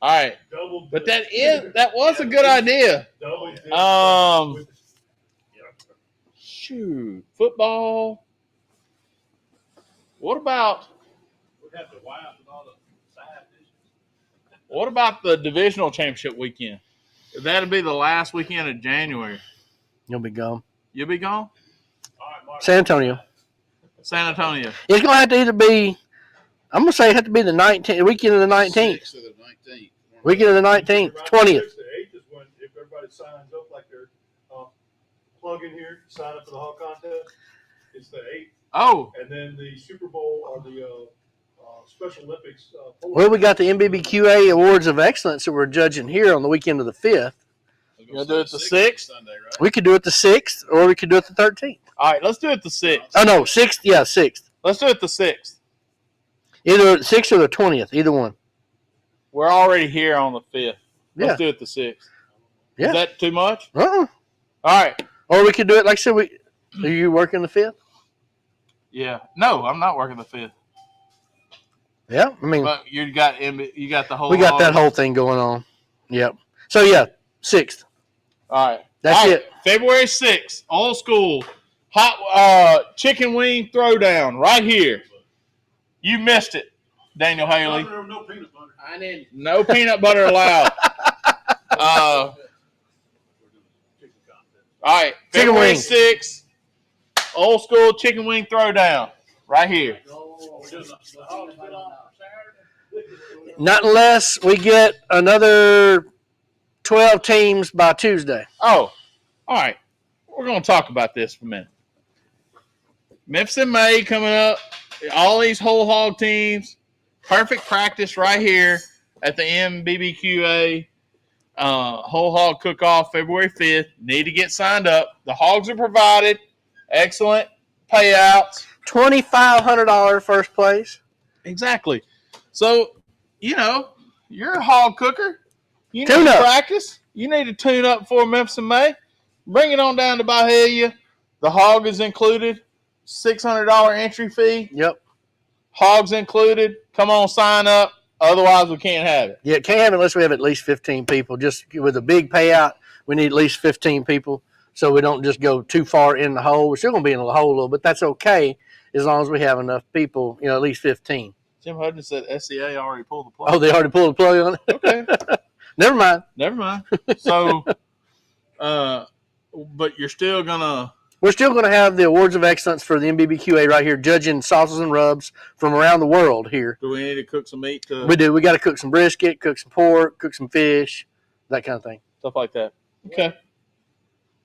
All right. Double But dip. that was a good idea. Double dip. Um, Shoot, football. What about We'd have to wipe and all the side dishes. what about the divisional championship weekend? That'll be the last weekend of January. You'll be gone. You'll be gone? All right, Mark. San Antonio. San Antonio. It's gonna have to either be. I'm gonna say it have to be the 19th, weekend of the 19th, 6th of the 19th. weekend of the 19th, Around 20th. 6th to 8th is when, if everybody signs up like they're plug in here, sign up for the Hawk contest, it's the 8th. Oh, And then the Super Bowl or the Special Olympics. Well, we got the MBBQA Awards of Excellence that we're judging here on the weekend of the 5th. You gonna do it the 6th 6th? Sunday, right? We could do it the 6th, or we could do it the 13th. All right, let's do it the 6th. Oh no, 6th. Yeah, 6th. Let's do it the 6th. Either 6th or the 20th, either one. We're already here on the 5th. Let's Yeah. do it the 6th. Yeah. Is that too much? Uh-uh. All right. Or we could do it, like I said, are you working the 5th? Yeah. No, I'm not working the 5th. Yeah, I mean, But you got the whole. we got that whole thing going on. Yep. So, yeah, 6th. All right. That's All right. it. February 6th, old school, hot chicken wing throwdown right here. You missed it, Daniel Haley. No peanut butter. I didn't. No peanut butter allowed. All right. Chicken February wing. 6th, old school chicken wing throwdown right here. Not unless we get another 12 teams by Tuesday. Oh, all right. We're going to talk about this for a minute. Memphis in May coming up. All these whole hog teams. Perfect practice right here at the MBBQA whole hog cook-off February 5th. Need to get signed up. The hogs are provided. Excellent payouts. $2,500 first place. Exactly. So, you're a hog cooker. You need Tune to up. practice. You need to tune up for Memphis in May. Bring it on down to Byhalia. The hog is included. $600 entry fee. Yep. Hogs included. Come on, sign up. Otherwise, we can't have it. Yeah, can't have it unless we have at least 15 people. Just with a big payout, we need at least 15 people so we don't just go too far in the hole. We're still going to be in the hole a little, but that's okay as long as we have enough people, at least 15. Jim Hudson said SCA already pulled the plug. Oh, they already pulled the plug on it? Okay. Never mind. Never mind. So, but you're still going to. We're still going to have the Awards of Excellence for the MBBQA right here, judging sauces and rubs from around the world here. Do we need to cook some meat? We do. We got to cook some brisket, cook some pork, cook some fish, that kind of thing. Stuff like that. Okay.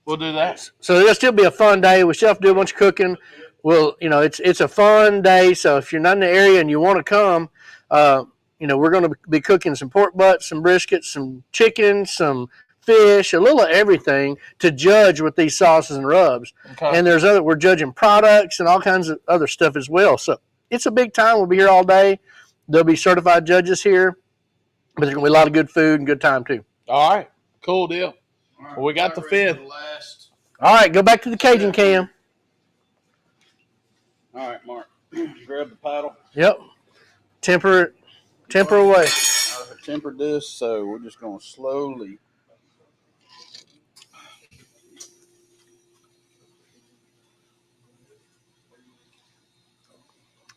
We'll do that. So it'll still be a fun day. We still have to do a bunch of cooking. Well, it's a fun day. So if you're not in the area and you want to come, we're going to be cooking some pork butts, some brisket, some chicken, some fish, a little of everything to judge with these sauces and rubs. Okay. And we're judging products and all kinds of other stuff as well. So it's a big time. We'll be here all day. There'll be certified judges here, but there's going to be a lot of good food and good time too. All right. Cool deal. All right, Well, we got the ready for 5th. last. All right, go back to the Cajun cam. All right, Mark. Grab the paddle. Yep. Temper away. I tempered this, so we're just going to slowly.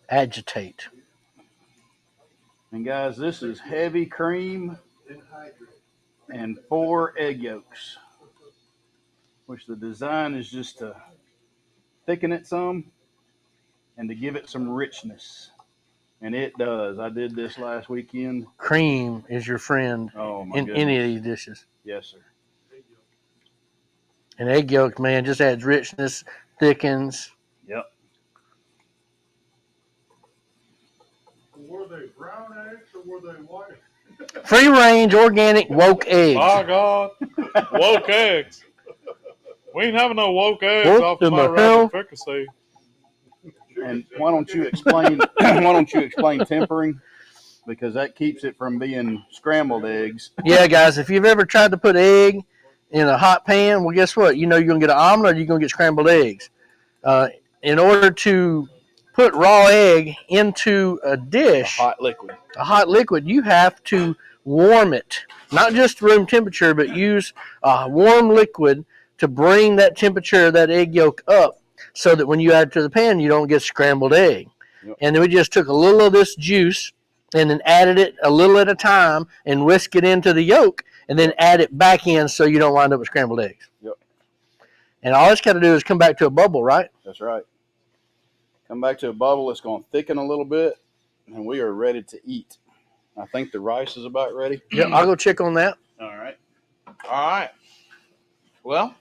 Agitate. And guys, this is heavy cream and 4 egg yolks, which the design is just to thicken it some and to give it some richness. And it does. I did this last weekend. Cream is your friend Oh, my in goodness. any of these dishes. Yes, sir. And egg yolk, man, just adds richness, thickens. Yep. Were they brown eggs or were they white? Free range, organic, woke eggs. My God. Woke eggs. We ain't having no woke eggs What off in my the rapid hell? fricassee. And why don't you explain? Why don't you explain tempering? Because that keeps it from being scrambled eggs. Yeah, guys, if you've ever tried to put egg in a hot pan, well, guess what? You're going to get an omelet or you're going to get scrambled eggs. In order to put raw egg into a dish, Hot liquid. a hot liquid, you have to warm it. Not just room temperature, but use a warm liquid to bring that temperature of that egg yolk up so that when you add it to the pan, you don't get scrambled egg. Yep. And then we just took a little of this juice and then added it a little at a time and whisk it into the yolk and then add it back in so you don't wind up with scrambled eggs. Yep. And all it's got to do is come back to a bubble, right? That's right. Come back to a bubble. It's going to thicken a little bit, and we are ready to eat. I think the rice is about ready. Yeah, I'll go check on that. All right. All right. Well,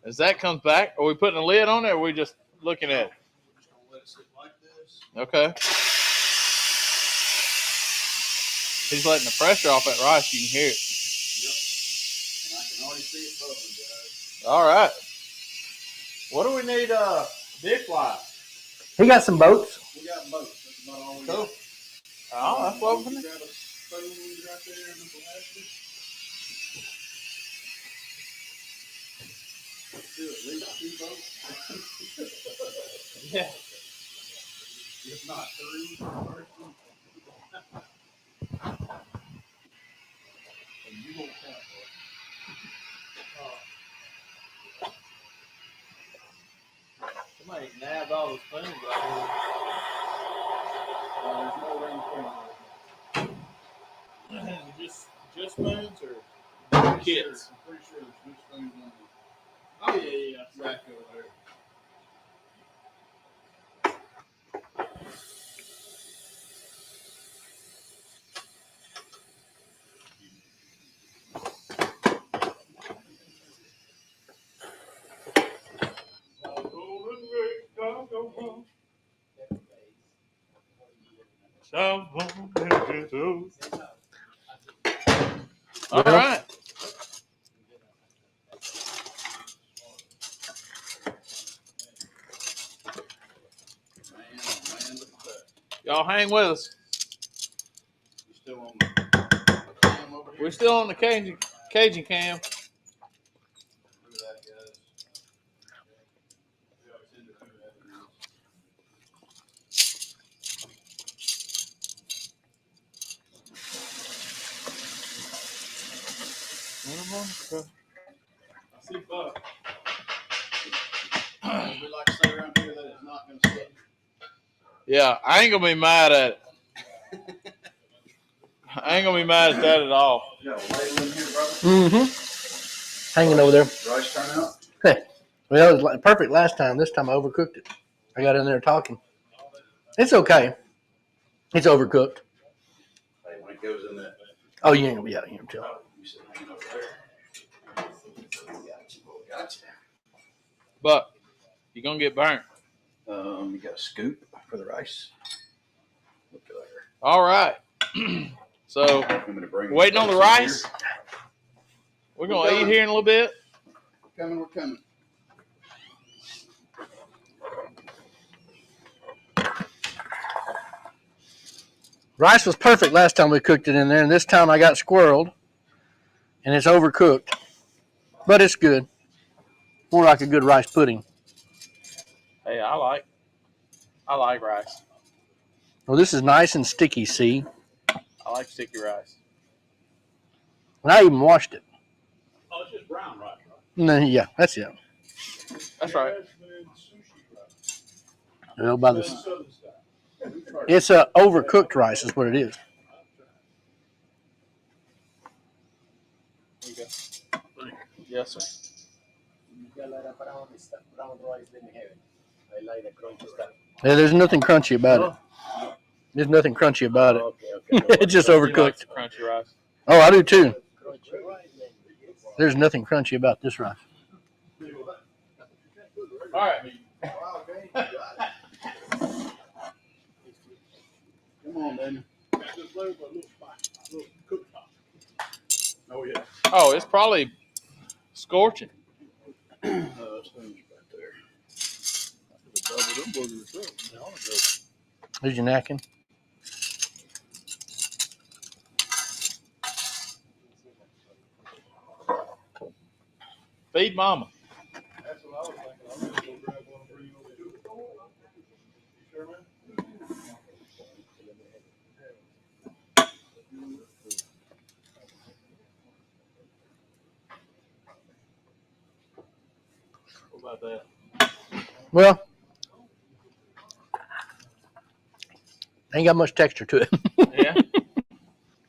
as that comes back, are we putting a lid on it or are we just looking at it? Just going to let it sit like this. Okay. He's letting the pressure off that rice. You can hear it. And I can already see it bubbling, guys. All right. What do we need dish-wise? He got some boats. We got both. That's about all we Cool. got. Oh, that's what I'm You got a phone right there in the blasted. Do at least 2 boats. Yeah. If not 3. And you won't count, Somebody nabbed all the spoons out there's no ring here. Just spoons or kits? I'm pretty sure there's no spoons on the Oh yeah. rack over there. All right. Man, look at that. Y'all hang with us. You still on the cam over here? We're still on the Cajun cam. Look at that, guys. Yeah, it's in the 2 avenues. I see Buck. We like to say around here that it's not going to slip. Yeah, I ain't gonna be mad at it. I ain't gonna be mad at that at all. You got a ladle in here, brother? Mm-hmm. Hanging over there. Rice turn out? Well, it was perfect last time. This time I overcooked it. I got in there talking. It's okay. It's overcooked. Hey, when it goes in that. Oh, you ain't gonna be out of here until. Oh, you said hanging over there. Gotcha. But you're gonna get burnt. You got a scoop for the rice. Look at there. All right. So Want me to bring waiting on the plates in rice. here? We're gonna eat here in a little bit. We're coming. Rice was perfect last time we cooked it in there, and this time I got squirreled, and it's overcooked. But it's good. More like a good rice pudding. Hey, I like rice. Well, this is nice and sticky, see? I like sticky rice. And I even washed it. Oh, it's just brown rice, right? And then, yeah, that's it. That's right. Jasmine sushi rice. Well, by That's the, southern style. it's a overcooked rice is what it is. There you go. Yes, sir. Yeah, there's nothing crunchy about it. There's nothing crunchy about it. It's just He likes overcooked. the crunchy rice. Oh, I do too. There's nothing crunchy about this rice. All right. Come on, Daniel. Got this flavor, but a little spicy, a little cooked top. Oh, yeah. Oh, it's probably scorching. Spoons back there. There's your napkin. Feed mama. That's what I was thinking. I'm gonna go grab one and bring it over to you. You sure, man? What about that? Well, ain't got much texture to it. Yeah.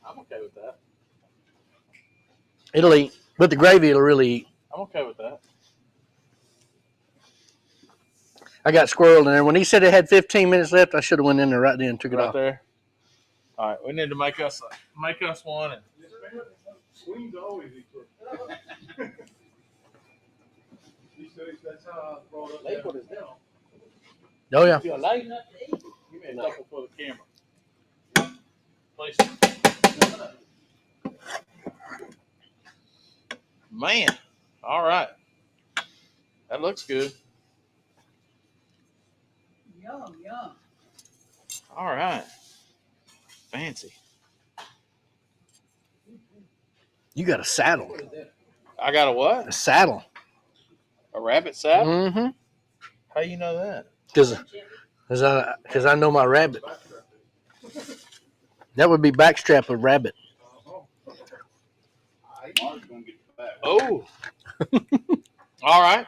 I'm okay with that. It'll eat, but the gravy will really eat. I'm okay with that. I got squirreled in there. When he said it had 15 minutes left, I should have went in there right then and took it Right off. there. All right, we need to make us one. And Queens always eat turkey. He says that's how I was brought up. Down. Oh, yeah. give me a couple for the camera. Please. Man, all right. That looks good. Yum, yum. All right. fancy. You got a saddle. I got a what? A saddle. A rabbit saddle? Mm-hmm. How you know that? Because I know my rabbit. That would be backstrap of rabbit. Oh. All right.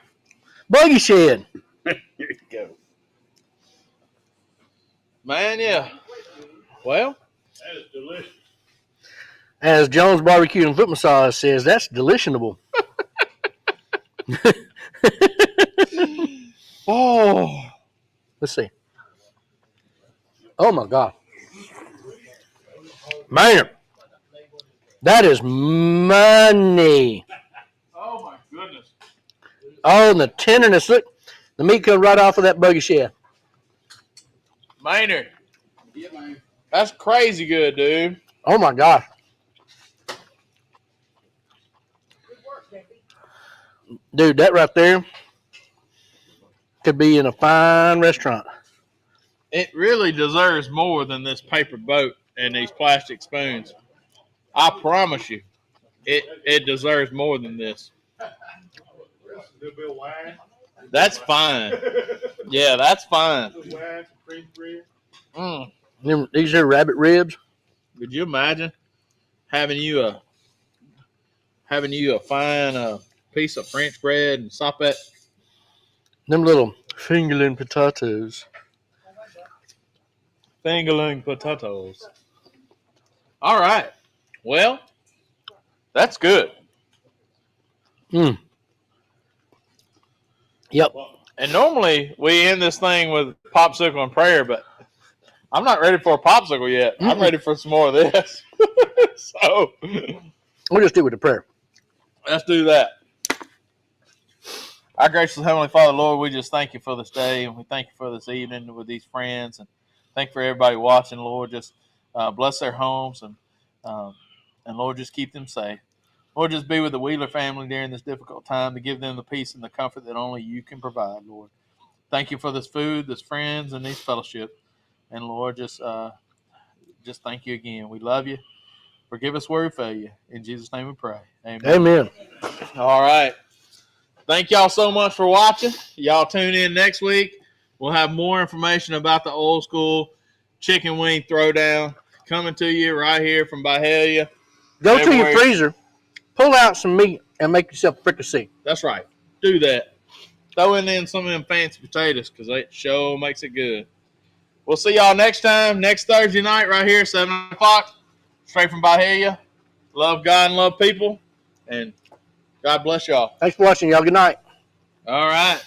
Buggy shed. Here you go. Man, yeah. Well, That is delicious. As Jones Barbecue and Foot Massage says, that's delitionable. oh. Let's see. Oh my God. Man, that is money. Oh, my goodness. Oh, and the tenderness. Look, the meat comes right off of that buggy shed. Maynard. Yeah, man. That's crazy good, dude. Oh my gosh. Dude, that right there could be in a fine restaurant. It really deserves more than this paper boat and these plastic spoons. I promise you, it deserves more than this. A little bit of wine. That's fine. Yeah, that's fine. Some wine, some cream bread. These are rabbit ribs. Could you imagine having you a fine piece of French bread and soppet? Them little fingerling potatoes. Fingerling potatoes. All right. Well, that's good. Yep. And normally we end this thing with popsicle and prayer, but I'm not ready for a popsicle yet. I'm ready for some more of this. So We'll just do it with a prayer. let's do that. Our gracious Heavenly Father, Lord, we just thank you for this day, and we thank you for this evening with these friends, and thank you for everybody watching, Lord. Just bless their homes, and Lord, just keep them safe. Lord, just be with the Wheeler family during this difficult time to give them the peace and the comfort that only you can provide, Lord. Thank you for this food, this friends, and these fellowship. And Lord, just thank you again. We love you. Forgive us where we fail you. In Jesus' name we pray. Amen. Amen. All right. Thank y'all so much for watching. Y'all tune in next week. We'll have more information about the old school chicken wing throwdown coming to you right here from Byhalia. Go to your freezer, pull out some meat, and make yourself a fricassee. That's right. Do that. Throw in some of them fancy potatoes because that show makes it good. We'll see y'all next time, next Thursday night right here, 7 o'clock, straight from Byhalia. Love God and love people, and God bless y'all. Thanks for watching, y'all. Good night. All right.